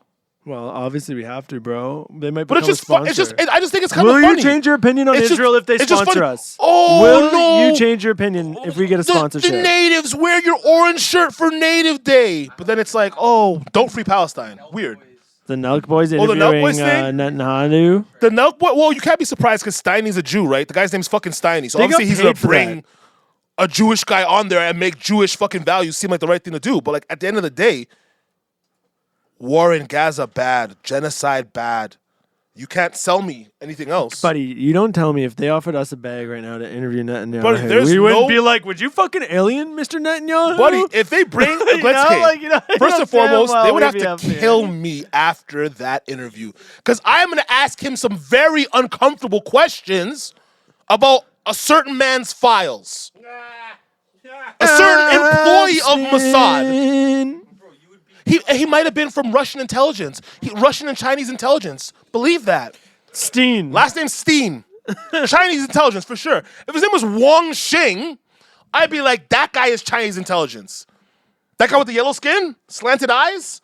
Well, obviously we have to, bro. They might. But it's become just a fun. It's just sponsor. I just think it's kind Will of you funny. change your opinion on It's just- Israel if they it's just sponsor funny. us? Oh, Will no. you change your opinion if we get a sponsorship? The natives wear your orange shirt for Native Day, but then it's like, oh, don't free Palestine. Weird. The Nelk Boys Oh, the interviewing Nelk Boys thing? Netanyahu. The Nelk boy. Well, you can't be surprised because Steiny's a Jew, right? The guy's name's fucking Steiny, so They got obviously he's gonna paid for bring a Jewish guy on there and make Jewish fucking values seem like the right thing to do. But like at the end of the day, war in Gaza bad, genocide bad. You can't sell me anything else. Buddy, you don't tell me if they offered us a bag right now to interview Netanyahu. Buddy, there's we wouldn't no- be like, would you fucking alien, Mr. Netanyahu? Buddy, if they bring You let's know, okay, like, you know, first and foremost, they would have we'd be to up there. kill me after that interview because I'm going to ask him some very uncomfortable questions about a certain man's files, a certain employee of Mossad. He might have been from Russian intelligence, Russian and Chinese intelligence. Believe that. Steen. Last name Steen. Chinese intelligence for sure. If his name was Wang Xing, I'd be like, that guy is Chinese intelligence. That guy with the yellow skin, slanted eyes,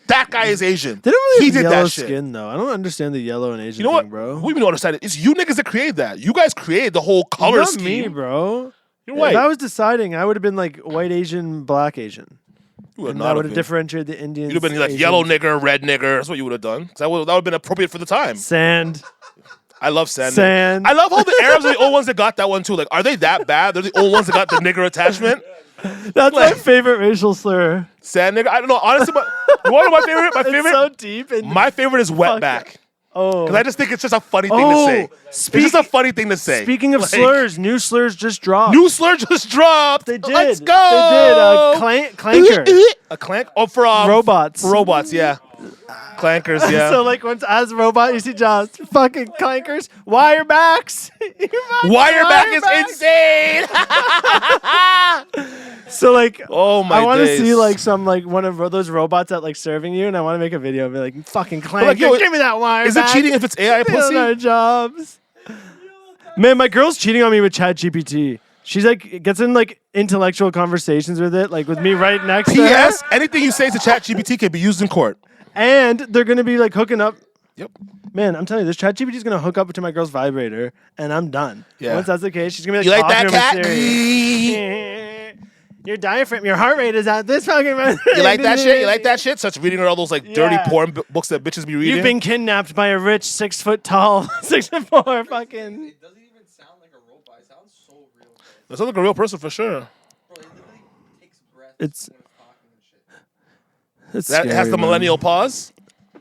that guy is Asian. They don't really He have did yellow that shit. skin, though. I don't understand the yellow and Asian You know thing, what? bro. We even don't understand it. It's you niggas that created that. You guys created the whole color Not scheme. me, bro. You're white. If I was deciding, I would have been like white Asian, black Asian. You would And not that have would have been. differentiated the Indians. You'd have been like Asians. yellow nigger, red nigger. That's what you would have done. That would have been appropriate for the time. Sand. I love sand. Sand. I love how the Arabs are the only ones that got that one too. Like, are they that bad? They're the only ones that got the nigger attachment. That's my favorite racial slur. Sand nigger. I don't know. Honestly, but you want to know my favorite? My It's favorite. so deep. And My favorite is Fuck. wetback. oh. Because I just think it's just a funny thing to say. It's just a funny thing to say. Speaking of Like, slurs, new slurs just dropped. new slur just dropped. They did. Let's go. They did. Clanker. A clank? Oh, for Robots. For robots, yeah. Clankers, yeah. So like once as robot, you see Jaws. Fucking clankers. Wirebacks. Wireback is insane. So like, Oh my I want to days. see like some like one of those robots that like serving you, and I want to make a video and be like, fucking clanker, like, yo, give me that wire. Is it cheating if it's AI Stealing our pussy? jobs. Man, my girl's cheating on me with ChatGPT. She's like gets in like intellectual conversations with it, like with me right next to her. P.S. Anything you say to ChatGPT can be used in court. And they're gonna be like hooking up. Yep. Man, I'm telling you, this ChatGPT is gonna hook up to my girl's vibrator, and I'm done. Yeah. Once that's the case, she's gonna be like, You like talking that to him cat? in Siri. Your diaphragm, your heart rate is at this fucking. You like that shit? You like that shit? Starts reading her all those like dirty Yeah. porn books that bitches be reading. You've been kidnapped by a rich 6 foot tall, 6'4" fucking. It doesn't even sound like a robot. It sounds so real. Bro. That sounds like a real person for sure. Bro, it literally takes breath It's- when it's talking and shit. It's That has scary, the man. millennial pause.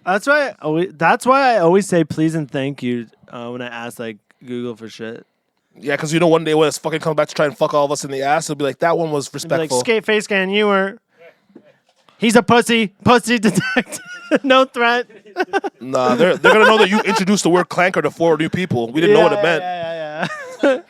That's why. I always say please and thank you when I ask like Google for shit. Yeah, because you know one day when it's fucking comes back to try and fuck all of us in the ass, it'll be like, that one was Be like respectful. skate face scan. You were. He's a pussy. Pussy detected. No threat. Nah, they're gonna know that you introduced the word clanker to 4 new people. We didn't know what it meant. Yeah.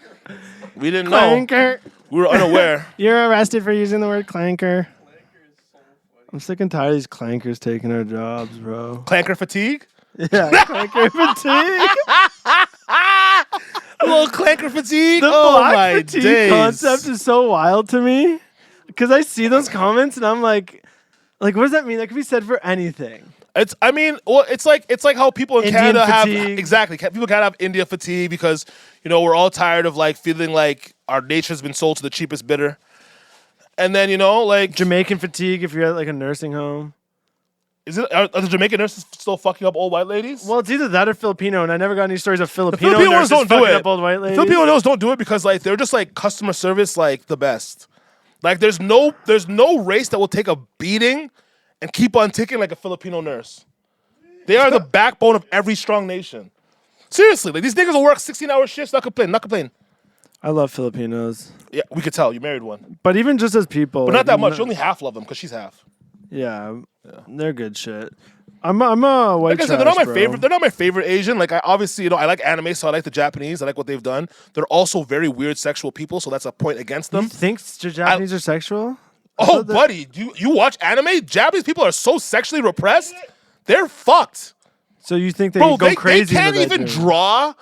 We didn't know. Clanker. We were unaware. You're arrested for using the word clanker. Clanker is so funny. I'm sick and tired of these clankers taking our jobs, bro. Clanker fatigue? Yeah, clanker fatigue. A little clanker fatigue? The Oh black my fatigue days. concept is so wild to me because I see those comments and I'm like, what does that mean? That could be said for anything. It's like how people in Indian Canada fatigue. have exactly people can't have India fatigue because we're all tired of like feeling like our nature's been sold to the cheapest bidder, and then like Jamaican fatigue if you're at like a nursing home. are the Jamaican nurses still fucking up old white ladies? Well, it's either that or Filipino, and I never got any stories of Filipino Filipino ones nurses don't do fucking it. up old white ladies. Filipino nurses don't do it because like they're just like customer service like the best. Like there's no race that will take a beating and keep on ticking like a Filipino nurse. They are the backbone of every strong nation. Seriously, like these niggas will work 16-hour shifts, not complain. I love Filipinos, Yeah, we could tell you married one, but even just as people, but not that much. You only half love them because she's half. Yeah, they're good shit. I'm a white Like I said, trash, they're not my bro. favorite. They're not my favorite Asian. Like I obviously, I like anime, so I like the Japanese. I like what they've done. They're also very weird sexual people, so that's a point against You them. think Japanese are sexual? Oh, buddy, you watch anime? Japanese people are so sexually repressed. They're fucked. So you think they Bro, go crazy? they can't with that even dream. draw.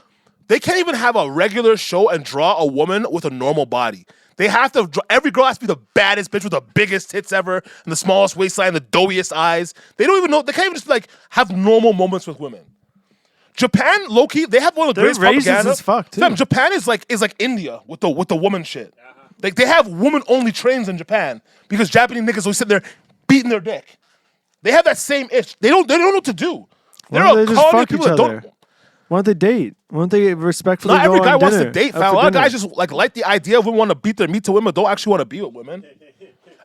They can't even have a regular show and draw a woman with a normal body. They have to. Every girl has to be the baddest bitch with the biggest tits ever and the smallest waistline, the doughiest eyes. They don't even know. They can't even just like have normal moments with women. Japan, low key, they have one of the They're greatest racist propaganda. as fuck, too. Fam, Japan is like India with the woman shit. Like they have woman only trains in Japan because Japanese niggas always sit there beating their dick. They have that same itch. They don't know what to do. Why There don't are they just colony fuck people each that other? don't. Why don't they date? Why don't they respectfully Not go every on guy wants to dinner? date, Out fam. A for lot of dinner? guys just like the idea of women want to beat their meat to women, don't actually want to be with women. And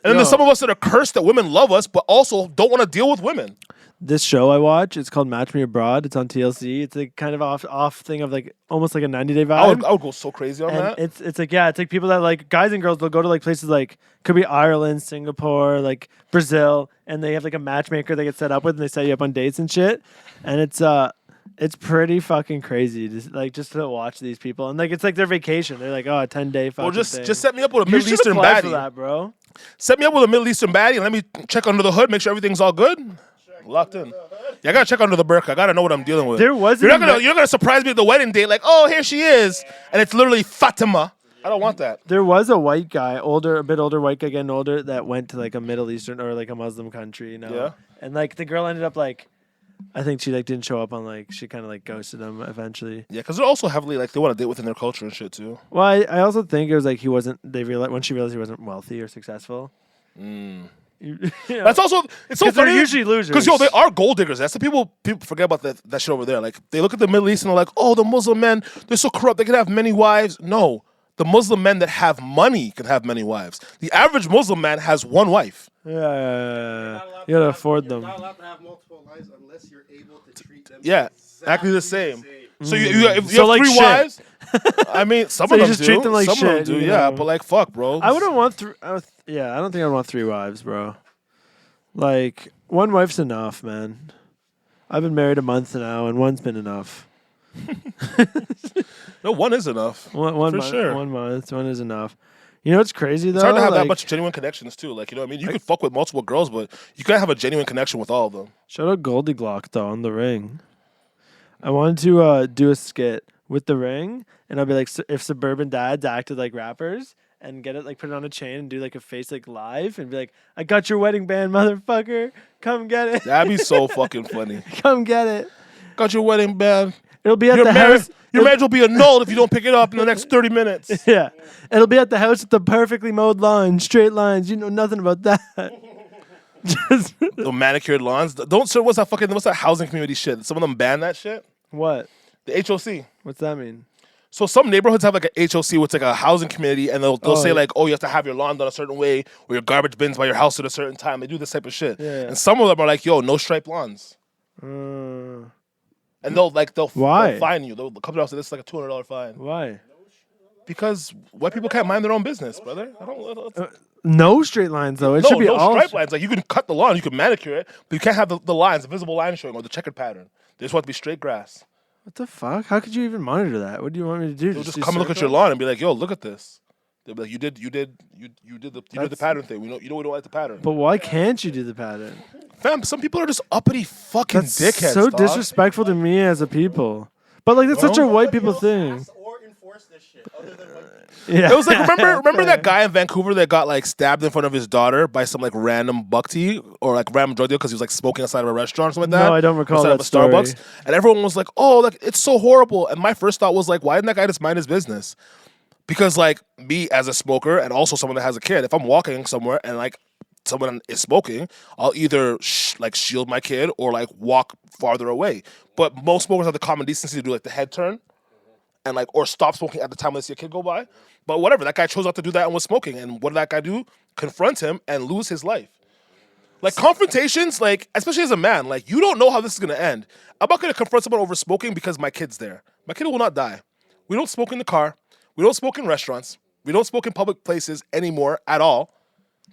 then there's some of us that are cursed that women love us, but also don't want to deal with women. This show I watch, it's called Match Me Abroad. It's on TLC. It's like kind of off thing of like almost like a 90-day vibe. I would go so crazy on And that. it's like people that like guys and girls, they'll go to like places like could be Ireland, Singapore, like Brazil, and they have like a matchmaker they get set up with and they set you up on dates and shit. And it's pretty fucking crazy just to watch these people. And like it's like their vacation. They're like, oh, a 10-day fucking Well, thing. just set me up with a You Middle should Eastern apply for baddie. that, bro. Set me up with a Middle Eastern baddie and let me check under the hood, make sure everything's all good. Locked in. Yeah, I gotta check under the burqa. I gotta know what I'm dealing with. There was You're not gonna surprise me at the wedding date, like, oh, here she is, and it's literally Fatima. I don't want that. There was a white guy, a bit older white guy getting older that went to like a Middle Eastern or like a Muslim country, Yeah. And like the girl ended up like, I think she like didn't show up on like she kind of like ghosted him eventually. Yeah, because they're also heavily like they want to date within their culture and shit too. Well, I also think it was like he wasn't. They realized when she realized he wasn't wealthy or successful. That's also it's so 'Cause they're funny. usually losers. Because they are gold diggers. That's the people forget about that shit over there. Like they look at the Middle East and they're like, oh, the Muslim men, they're so corrupt. They can have many wives. No, the Muslim men that have money can have many wives. The average Muslim man has one wife. Yeah. You gotta afford them. You're not allowed to have multiple lives unless you're able to treat them. Yeah, exactly the same. So if you So have like 3 shit. wives, I mean, some So of you them just do. treat them like some shit, of them do, you yeah. know? But like, fuck, bro. I wouldn't want yeah, I don't think I'd want 3 wives, bro. Like 1 wife's enough, man. I've been married a month now, and 1's been enough. No, 1 is enough. One For month, sure. 1 month, 1 is enough. You know what's crazy though? It's hard to have that Like, much genuine connections too. Like, you know what I mean? You could fuck with multiple girls, but you can't have a genuine connection with all of them. Shout out Goldie Glock though on The Ring. I wanted to do a skit with The Ring, and I'll be like, if suburban dads acted like rappers, and get it like put it on a chain and do like a face like live, and be like, I got your wedding band, motherfucker, come get it, That'd be so fucking funny. come get it. Got your wedding band. It'll be at Your the marriage, house. your marriage will be annulled if you don't pick it up in the next 30 minutes. Yeah, it'll be at the house with the perfectly mowed lawn, straight lines. You know nothing about that. Just The manicured lawns. Don't sir. What's that housing community shit? Some of them ban that shit. what? The HOC. What's that mean? So some neighborhoods have like a HOC, which is like a housing committee, and they'll say yeah. like, oh, you have to have your lawn done a certain way, or your garbage bins by your house at a certain time. They do this type of shit. Yeah. And some of them are like, yo, no striped lawns, and they'll Why? fine you. They'll come to the house and it's like a $200 fine Why? because white people can't mind their own business, brother. I don't. No straight lines though. It No, should be no all. stripe lines. Like you can cut the lawn, you can manicure it, but you can't have the lines, the visible lines showing, or the checkered pattern. They just want it to be straight grass. What the fuck? How could you even monitor that? What do you want me to do? They'll just do come and look at your circles? lawn and be like, "Yo, look at this." They'll be like, "You did the pattern thing. We know you don't like the pattern." But why can't you do the pattern? Fam, some people are just uppity fucking That's dickheads. so dog. disrespectful to me as a people. But like that's such a white people thing. Or enforce this shit other than like Yeah. It was like remember that guy in Vancouver that got like stabbed in front of his daughter by some like random buck tea or like random drug deal because he was like smoking outside of a restaurant or something like that. No, I don't recall outside that of a story. Starbucks, and everyone was like, "Oh, like it's so horrible." And my first thought was like, "Why didn't that guy just mind his business?" Because like me as a smoker and also someone that has a kid, if I'm walking somewhere and like someone is smoking, I'll either like shield my kid or like walk farther away. But most smokers have the common decency to do like the head turn and like or stop smoking at the time they see a kid go by. But whatever, that guy chose not to do that and was smoking. And what did that guy do? Confront him and lose his life. Like confrontations, like especially as a man, like you don't know how this is gonna end. I'm not gonna confront someone over smoking because my kid's there. My kid will not die. We don't smoke in the car. We don't smoke in restaurants. We don't smoke in public places anymore at all.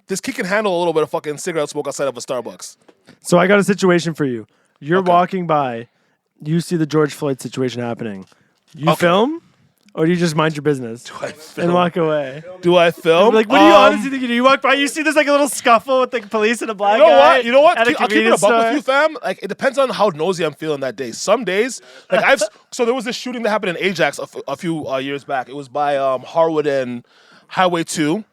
This kid can handle a little bit of fucking cigarette smoke outside of a Starbucks. So I got a situation for you. You're Okay. walking by, you see the George Floyd situation happening. You film, or do you just mind your business and walk away? Do I film? Like, what do you honestly think you do? You walk by, you see there's like a little scuffle with the police and a black You know guy. what? You know what? At a I'll keep it a convenience buck with store. you, fam. Like it depends on how nosy I'm feeling that day. Some days, like so there was this shooting that happened in Ajax a few years back. It was by Harwood and Highway 2.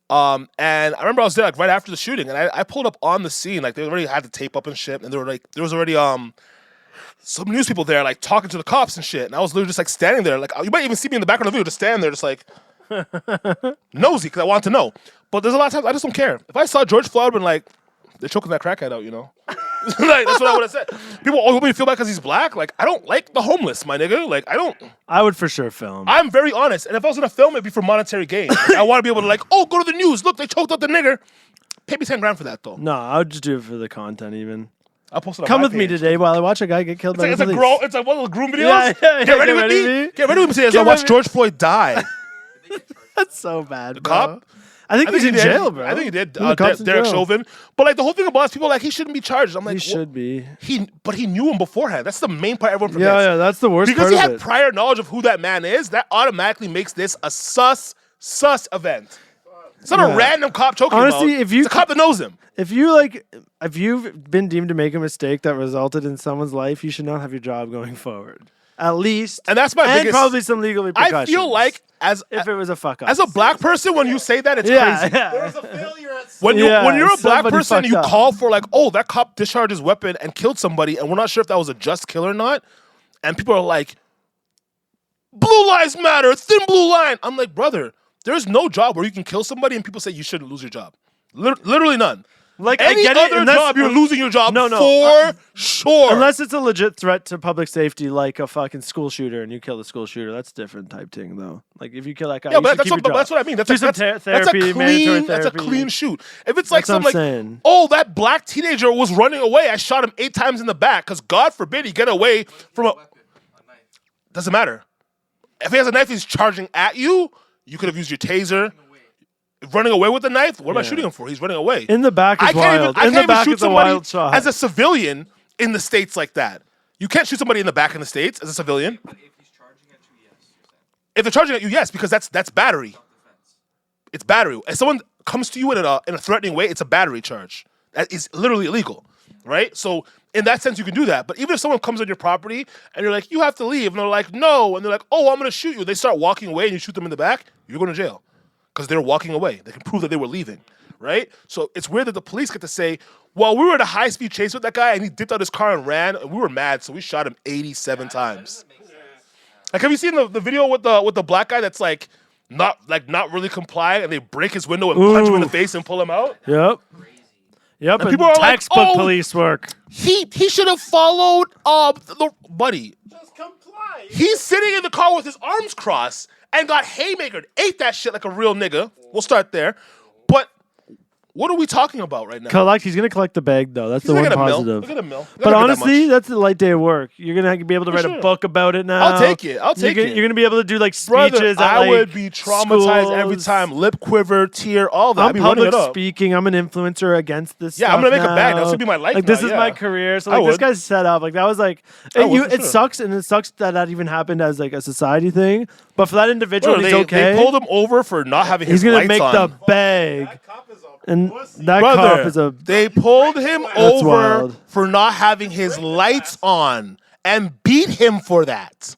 And I remember I was there like right after the shooting, and I pulled up on the scene. Like they already had the tape up and shit, and there was already some news people there like talking to the cops and shit. And I was literally just like standing there, like you might even see me in the background of the video, just standing there, just like nosy because I want to know. But there's a lot of times I just don't care. If I saw George Floyd, I'd been like, they're choking that crackhead out, you know. Like that's what I would have said. People always want me to feel bad because he's black. Like I don't like the homeless, my nigga. Like I don't. I would for sure film. I'm very honest, and if I was gonna film, it'd be for monetary gain. Like, I want to be able to like, oh, go to the news. Look, they choked out the nigger. Pay me $10,000 for that though. No, I would just do it for the content even. I'll post it on Come my with me page. today while I watch a guy get killed by It's the like, police. it's like one of the groom videos. Yeah, yeah, Get ready get with ready me. with me. Get ready with me today as Get I watch ready- George Floyd die. That's so bad, bro. Cop? I think he's he in did. jail, bro. I think he did. The cop's in Derek jail. Chauvin. But like the whole thing about it, people are like he shouldn't be charged. I'm like, He should be. But he knew him beforehand. That's the main part everyone forgets. Yeah, that's the worst Because part he of had it. prior knowledge of who that man is, that automatically makes this a sus event. It's not Yeah. a random cop choking Honestly, him out. if you- It's a cop that knows him. If you've been deemed to make a mistake that resulted in someone's life, you should not have your job going forward. At least, And that's my and biggest. probably some legal repercussions. I feel like if it was a fuck up. as a black person, when you say that, it's yeah, crazy. yeah. there's a failure at When Yeah, you're a black somebody person, fucked you up. call for like, oh, that cop discharged his weapon and killed somebody, and we're not sure if that was a just kill or not. And people are like, blue lives matter, thin blue line. I'm like, brother, there's no job where you can kill somebody and people say you shouldn't lose your job. Literally none. Like I Any get it, other unless- job, you're losing your job No, no, for sure. Unless it's a legit threat to public safety, like a fucking school shooter, and you kill the school shooter, that's a different type thing, though. Like if you kill that guy, yeah, you but should that's keep your job. that's what I mean. That's Do a, some that's, therapy, that's a mandatory clean. That's a therapy. clean shoot. If it's like That's what some like, I'm saying. oh, that black teenager was running away. I shot him 8 times in the back because God forbid he get away from a. Doesn't matter. If he has a knife, he's charging at you. You could have used your taser. Running away with the knife? What am I Yeah. shooting him for? He's running away. In the back is wild. I In can't the even back shoot is a somebody wild shot. as a civilian in the States like that. You can't shoot somebody in the back in the States as a civilian. But if he's charging at you, yes. If they're charging at you, yes, because that's battery. It's battery. If someone comes to you in a threatening way, it's a battery charge. That is literally illegal, right? So in that sense, you can do that. But even if someone comes on your property and you're like, you have to leave, and they're like, no, and they're like, oh, I'm going to shoot you. They start walking away and you shoot them in the back, you're going to jail because they're walking away. They can prove that they were leaving, right? So it's weird that the police get to say, well, we were in a high-speed chase with that guy, and he dipped out his car and ran, and we were mad, so we shot him 87 times. Like, have you seen the video with the black guy that's like not really compliant, and they break his window and punch him in the face and pull him out? Yep. Yep. And people are like, textbook "Oh, police work. He should have followed the buddy. Just comply. He's sitting in the car with his arms crossed and got haymakered, ate that shit like a real nigga. We'll start there. But what are we talking about right now? He's gonna collect the bag though. That's He's the not one gonna positive. Look at him mill. But honestly, that's a light day of work. You're gonna be able to write a book about it now. I'll take it. You're gonna be able to do like Brother, speeches. I at, would be traumatized every schools. time. Lip quiver, tear, all that. I'm I'd be running public it up. speaking. I'm an influencer against this. Yeah, I'm stuff gonna make a bag. now. That's gonna be my life. Like this now, is yeah. my career. So I like this would. guy's set up. Like that was like I would, for it sure. sucks, and it sucks that even happened as like a society thing. But for that individual, Brother, he's okay. They pulled him over for not having He's his gonna lights make on. the bag, That cop is a and pussy. that Brother, cop is a. they pulled him That's over wild. for not having his lights on and beat him for that.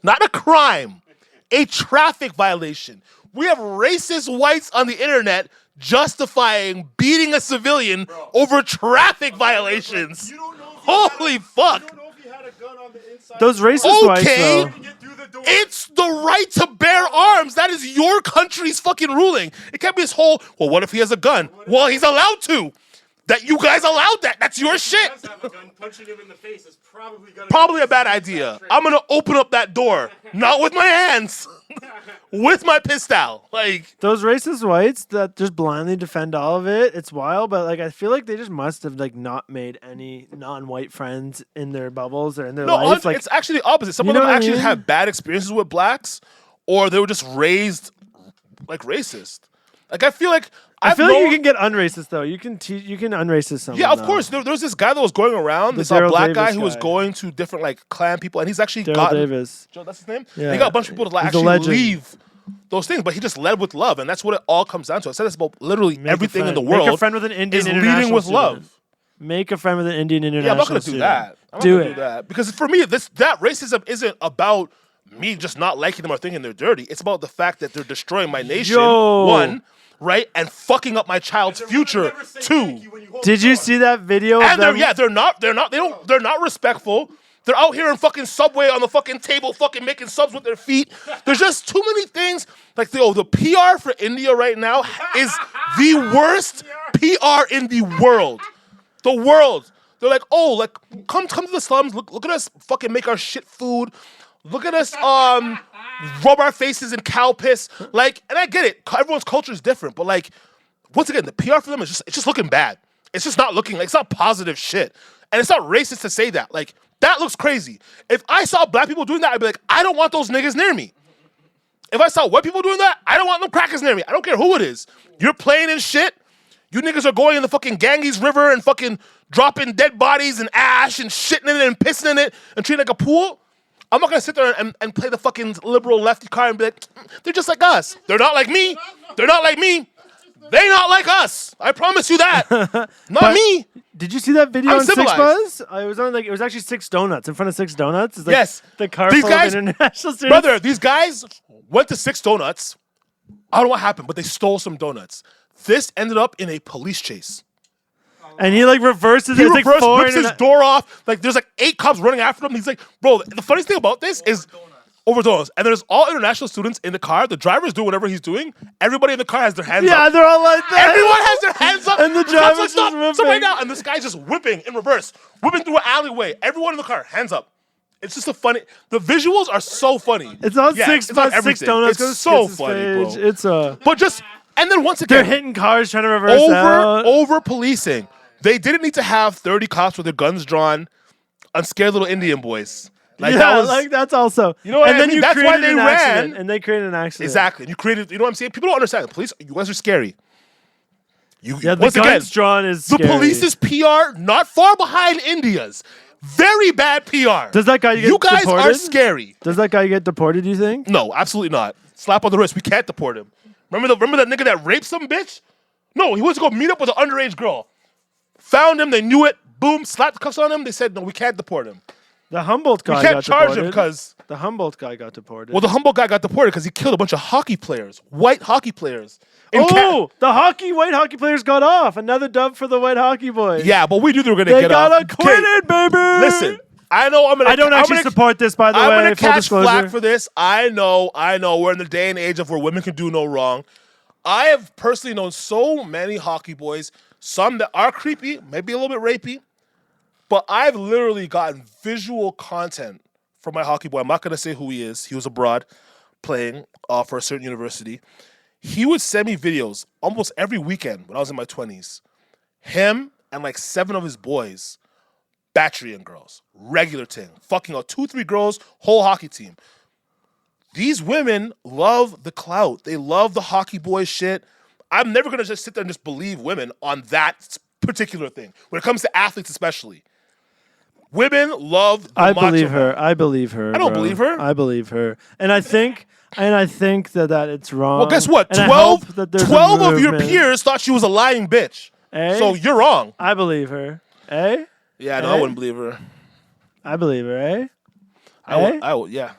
Not a crime, a traffic violation. We have racist whites on the internet justifying beating a civilian over traffic violations. You don't know if he Holy fuck. You don't know if he had a gun on the inside. Those racist whites Okay. though. Get through the door. It's the right to bear arms. That is your country's fucking ruling. It can't be this whole, well, what if he has a gun? Well, he's allowed to. That you guys allowed that. That's your shit. Does have a gun. Punching him in the face is probably Probably a bad idea. I'm gonna open up that door. Not with my hands. With my pistol. Like, Those racist whites that just blindly defend all of it, it's wild, but like I feel like they just must have like not made any non-white friends in their bubbles or in their no, life. Like it's actually the opposite. Some You of them know what I actually mean? have bad experiences with blacks, or they were just raised like racist. Like, I feel like I feel like known- you can get unracist though. You can unracist someone. Yeah, of though. course. There was this guy that was going around, this Daryl black guy Davis who was guy. going to different like clan people, and he's actually Daryl gotten Davis. Joe, that's his name. Yeah. He got a bunch of people to like, He's a actually legend. leave those things, but he just led with love, and that's what it all comes down to. I said this about literally Make a everything in friend. the world. Make a friend with an Indian is international leading with student. love. Make a friend with an Indian international. Yeah, I'm not gonna do student. that. I'm Do not gonna it. do that because for me, that racism isn't about me just not liking them or thinking they're dirty. It's about the fact that they're destroying my nation. Yo. One, right, and fucking up my child's future. Two. Did you see that video? Of And them? they're not respectful. They're out here in fucking Subway on the fucking table fucking making subs with their feet. There's just too many things. Like, the PR for India right now is the worst PR in the world. The world. They're like, oh, like, come to the slums. Look at us fucking make our shit food. Look at us rub our faces in cow piss. Like, and I get it. Everyone's culture is different. But, like, once again, the PR for them is just looking bad. It's just not looking like, it's not positive shit. And it's not racist to say that. Like, that looks crazy. If I saw black people doing that, I'd be like, I don't want those niggas near me. If I saw white people doing that, I don't want them crackers near me. I don't care who it is. You're playing in shit. You niggas are going in the fucking Ganges River and fucking dropping dead bodies and ash and shitting in it and pissing in it and treating it like a pool. I'm not gonna sit there and play the fucking liberal lefty card and be like, they're just like us. They're not like me. They're not like me. They not like us. I promise you that. Not me. Did you see that video I'm on Six civilized. Buzz? I was on like it was actually Six Donuts in front of Six Donuts. It's like Yes. the car These full guys- of international students. Brother, these guys went to Six Donuts. I don't know what happened, but they stole some donuts. This ended up in a police chase. And he like reverses He it. It's like reversed, four rips his door off. Like, there's like 8 cops running after him. He's like, bro, the funniest thing about this is over donuts. And there's all international students in the car. The driver's doing whatever he's doing. Everybody in the car has their hands Yeah, up. they're all like that. Everyone has their hands up. And the cops driver's like, just stop, whipping. stop right now. And this guy's just whipping in reverse, whipping through an alleyway. Everyone in the car, hands up. It's just a funny. The visuals are so funny. It's on Yeah, Six it's on Buzz, Six everything. Donuts. Go to It's so Skitz's funny, page. bro. It's But just, and then once they're again, hitting cars trying to reverse out. over policing. They didn't need to have 30 cops with their guns drawn on scared little Indian boys. Like, yeah, that was like that's also. You know what and I then mean? you That's why created they an ran. accident, and they created an accident. exactly. You created. You know what I'm saying? People don't understand. The police, you guys are scary. Yeah, the once guns again, drawn is the scary. police's PR not far behind India's. Very bad PR. Does that guy get You guys deported? are scary. Does that guy get deported? Do you think? No, absolutely not. Slap on the wrist. We can't deport him. Remember that nigga that raped some bitch? No, he went to go meet up with an underage girl. Found him. They knew it. Boom. Slapped the cuffs on him. They said, no, we can't deport him. The Humboldt You guy can't got charge him deported. because The Humboldt guy got deported. well, the Humboldt guy got deported because he killed a bunch of hockey players, white hockey players. The white hockey players got off. Another dub for the white hockey boys. yeah, but we knew they were gonna They get got off. acquitted, baby. Listen, I know I'm gonna. I don't actually support this, by the way. I'm gonna full catch disclosure. flack for this. I know. We're in the day and age of where women can do no wrong. I have personally known so many hockey boys, some that are creepy, maybe a little bit rapey, but I've literally gotten visual content from my hockey boy. I'm not gonna say who he is. He was abroad playing for a certain university. He would send me videos almost every weekend when I was in my 20s. Him and like 7 of his boys batterying girls, regular thing, fucking out 2-3 girls, whole hockey team. These women love the clout. They love the hockey boy shit. I'm never gonna just sit there and just believe women on that particular thing. When it comes to athletes, especially, women love. I believe her. I believe her. I don't bro. believe her. I believe her, and I think that it's wrong. Well, guess what? And I hope that there's a 12 of your movement. peers thought she was a lying bitch. Eh? So you're wrong. I believe her. Eh? Yeah, no, Eh? I wouldn't believe her. I believe her. Eh? I would. Yeah,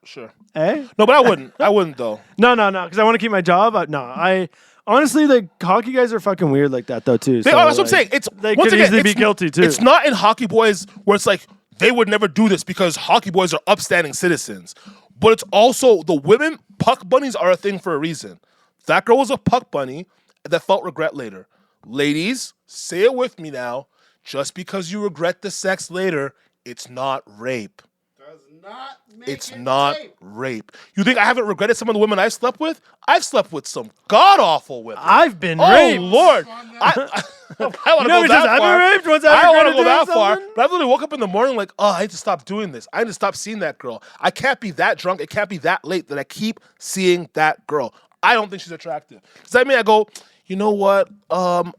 sure. Eh? No, but I wouldn't. I wouldn't though. No, because I want to keep my job. No, I honestly, the hockey guys are fucking weird like that though too. They so, are. That's what I'm like, saying. It's they once could again, easily be it's- guilty too. It's not in hockey boys where it's like they would never do this because hockey boys are upstanding citizens. But it's also the women puck bunnies are a thing for a reason. That girl was a puck bunny that felt regret later. Ladies, say it with me now. Just because you regret the sex later, it's not rape. Does not make It's it not rape. rape. You think I haven't regretted some of the women I've slept with? I've slept with some god awful women. I've been Oh raped. Lord! I want to You know, go because that I've far. been raped once. I don't want to go that far, Something? but I literally woke up in the morning like, oh, I need to stop doing this. I need to stop seeing that girl. I can't be that drunk. It can't be that late that I keep seeing that girl. I don't think she's attractive. Does that mean I go, you know what,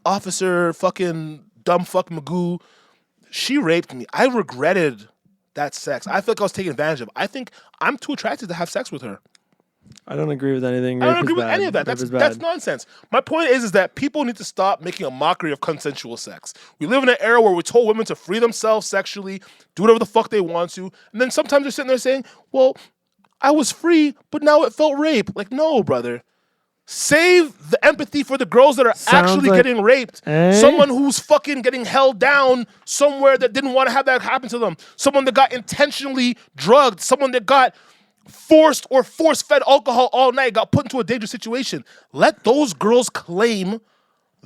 officer fucking dumb fuck Magoo, she raped me. I regretted that sex. I feel like I was taken advantage of. I think I'm too attracted to have sex with her. I don't agree with anything. I don't Rape agree is with bad. any of that. Rape is That's bad. nonsense. My point is that people need to stop making a mockery of consensual sex. We live in an era where we told women to free themselves sexually, do whatever the fuck they want to, and then sometimes they're sitting there saying, well, I was free, but now it felt rape. Like, no, brother. Save the empathy for the girls that are Sounds actually like- getting raped. Eh? Someone who's fucking getting held down somewhere that didn't want to have that happen to them. Someone that got intentionally drugged. Someone that got forced or force-fed alcohol all night, got put into a dangerous situation. Let those girls claim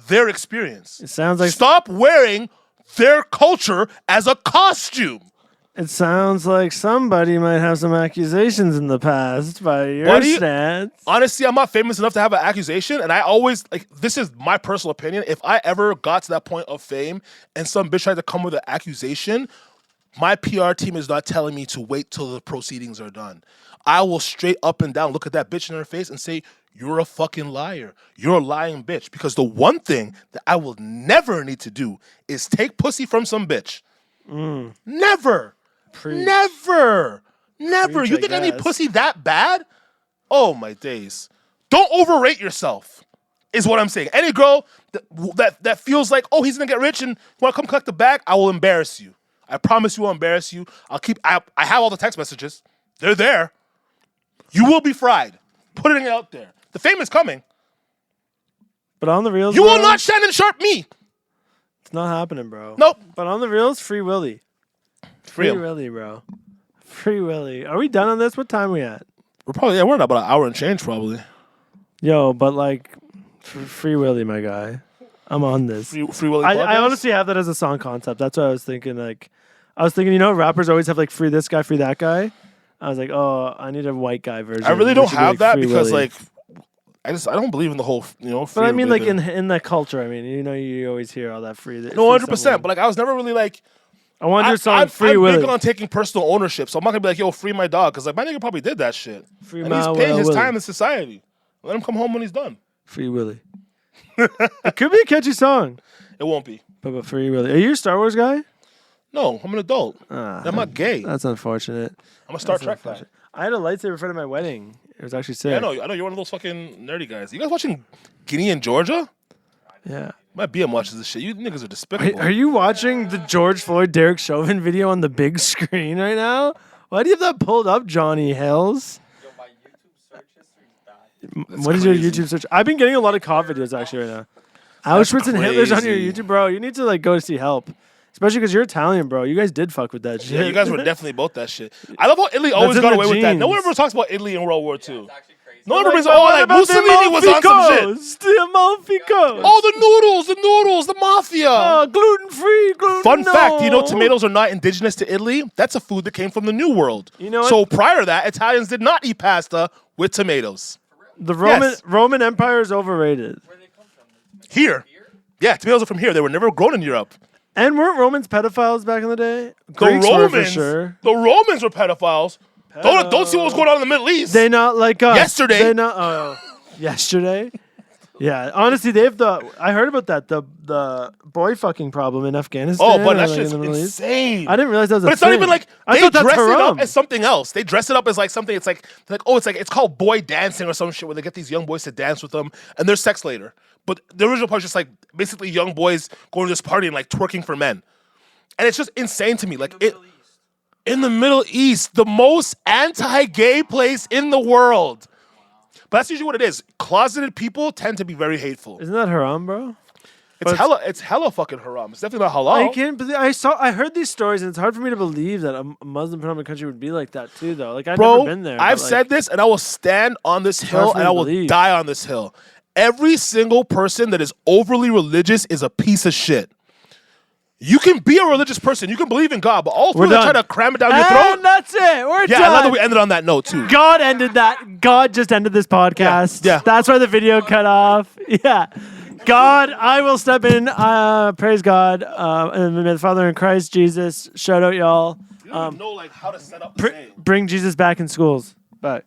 their experience. It sounds like Stop wearing their culture as a costume. It sounds like somebody might have some accusations in the past by your Buddy, stats. Honestly, I'm not famous enough to have an accusation, and I always, like, this is my personal opinion. If I ever got to that point of fame and some bitch tried to come with an accusation, my PR team is not telling me to wait till the proceedings are done. I will straight up and down look at that bitch in her face and say, you're a fucking liar. You're a lying bitch. Because the one thing that I will never need to do is take pussy from some bitch. Never. Never. Preach, You I think I need guess. pussy that bad? Oh, my days. Don't overrate yourself, is what I'm saying. Any girl that feels like, oh, he's going to get rich and want to come collect the bag, I will embarrass you. I promise you I'll embarrass you. I have all the text messages. They're there. You will be fried. Putting it out there. The fame is coming. But on the reels, You bro, will not Shannon Sharp me. It's not happening, bro. Nope. But on the reels, Free Willy. Free 'em. Willy, bro. Free Willy. Are we done on this? What time we at? We're at about an hour and change probably. Yo, but like, Free Willy, my guy. I'm on this. Free Willy I podcast? honestly have that as a song concept. That's what I was thinking. Like, you know, rappers always have like free this guy, free that guy. I was like, oh, I need a white guy version. I really which don't would be, have that Free because Willy. I don't believe in the whole But I mean, like in in that culture, I mean, you know, you always hear all that free. no 100%. But like I was never really like I want your song I'm Free Willy. big on taking personal ownership, so I'm not gonna be like, yo, free my dog, because like my nigga probably did that shit. Free And he's my paying his Willy. time in society. Let him come home when he's done. Free Willy. It could be a catchy song, It won't be. but Free Willy. Are you a Star Wars guy? No, I'm an adult. Ah, I'm not gay. That's unfortunate. I'm a Star Trek guy. I had a lightsaber in front of my wedding. It was actually sick. Yeah, I know you're one of those fucking nerdy guys. You guys watching Guinea and Georgia? Yeah. My BM watches this shit. You niggas are despicable. Are you watching the George Floyd Derek Chauvin video on the big screen right now? Why do you have that pulled up, Johnny Hills? Yo, my YouTube search history is bad. What is your YouTube search? I've been getting a lot of cop videos actually right now. Auschwitz and Hitler's on your crazy. YouTube, bro. You need to like go see help. Especially because you're Italian, bro. You guys did fuck with that shit. Yeah, you guys were definitely both that shit. I love how Italy always in got the away with that. No one genes. ever talks about Italy in World War II. It's actually crazy. No one ever brings Oh, like Mussolini was on some shit. The Malficos. Oh, the noodles, the mafia. Gluten-free, gluten. Fun fact, you know tomatoes are not indigenous to Italy? That's a food that came from the New World. You know so what? prior to that, Italians did not eat pasta with tomatoes. The Yes. Roman Empire is overrated. Where they come from? Here. Yeah, tomatoes are from here. They were never grown in Europe. And weren't Romans pedophiles back in the day? The Greeks were for Romans, sure. the Romans were pedophiles. Don't see what was going on in the Middle East. They not like us. Yesterday. They not. Yesterday. Yeah, honestly, they have the. I heard about that the boy fucking problem in Afghanistan. Oh, but or, that like, shit's in the Middle East. insane. I didn't realize that was. But it's not even like I they thought that's dress it up haram. as something else. They dress it up as like something. It's like oh, it's called boy dancing or some shit where they get these young boys to dance with them, and there's sex later. But the original part is just like basically young boys going to this party and like twerking for men, and it's just insane to me. Like it Middle East. in the Middle East, the most anti-gay place in the world. But that's usually what it is. Closeted people tend to be very hateful. Isn't that haram, bro? It's hella fucking haram. It's definitely not halal. I can't believe I heard these stories, and it's hard for me to believe that a Muslim predominant country would be like that too, though. Like I've Bro, never been there. I've but, like, said this, and I will stand on this hill, for me and to I will believe. die on this hill. Every single person that is overly religious is a piece of shit. You can be a religious person. You can believe in God, but all We're through they try done. to cram it down your And throat. that's it. We're Yeah, done. I love that we ended on that note, too. God ended that. God just ended this podcast. Yeah. That's why the video cut off. Yeah. God, I will step in. Praise God. And may the Father in Christ Jesus. Shout out, y'all. You don't even know like how to set up the day. Bring Jesus back in schools. Bye.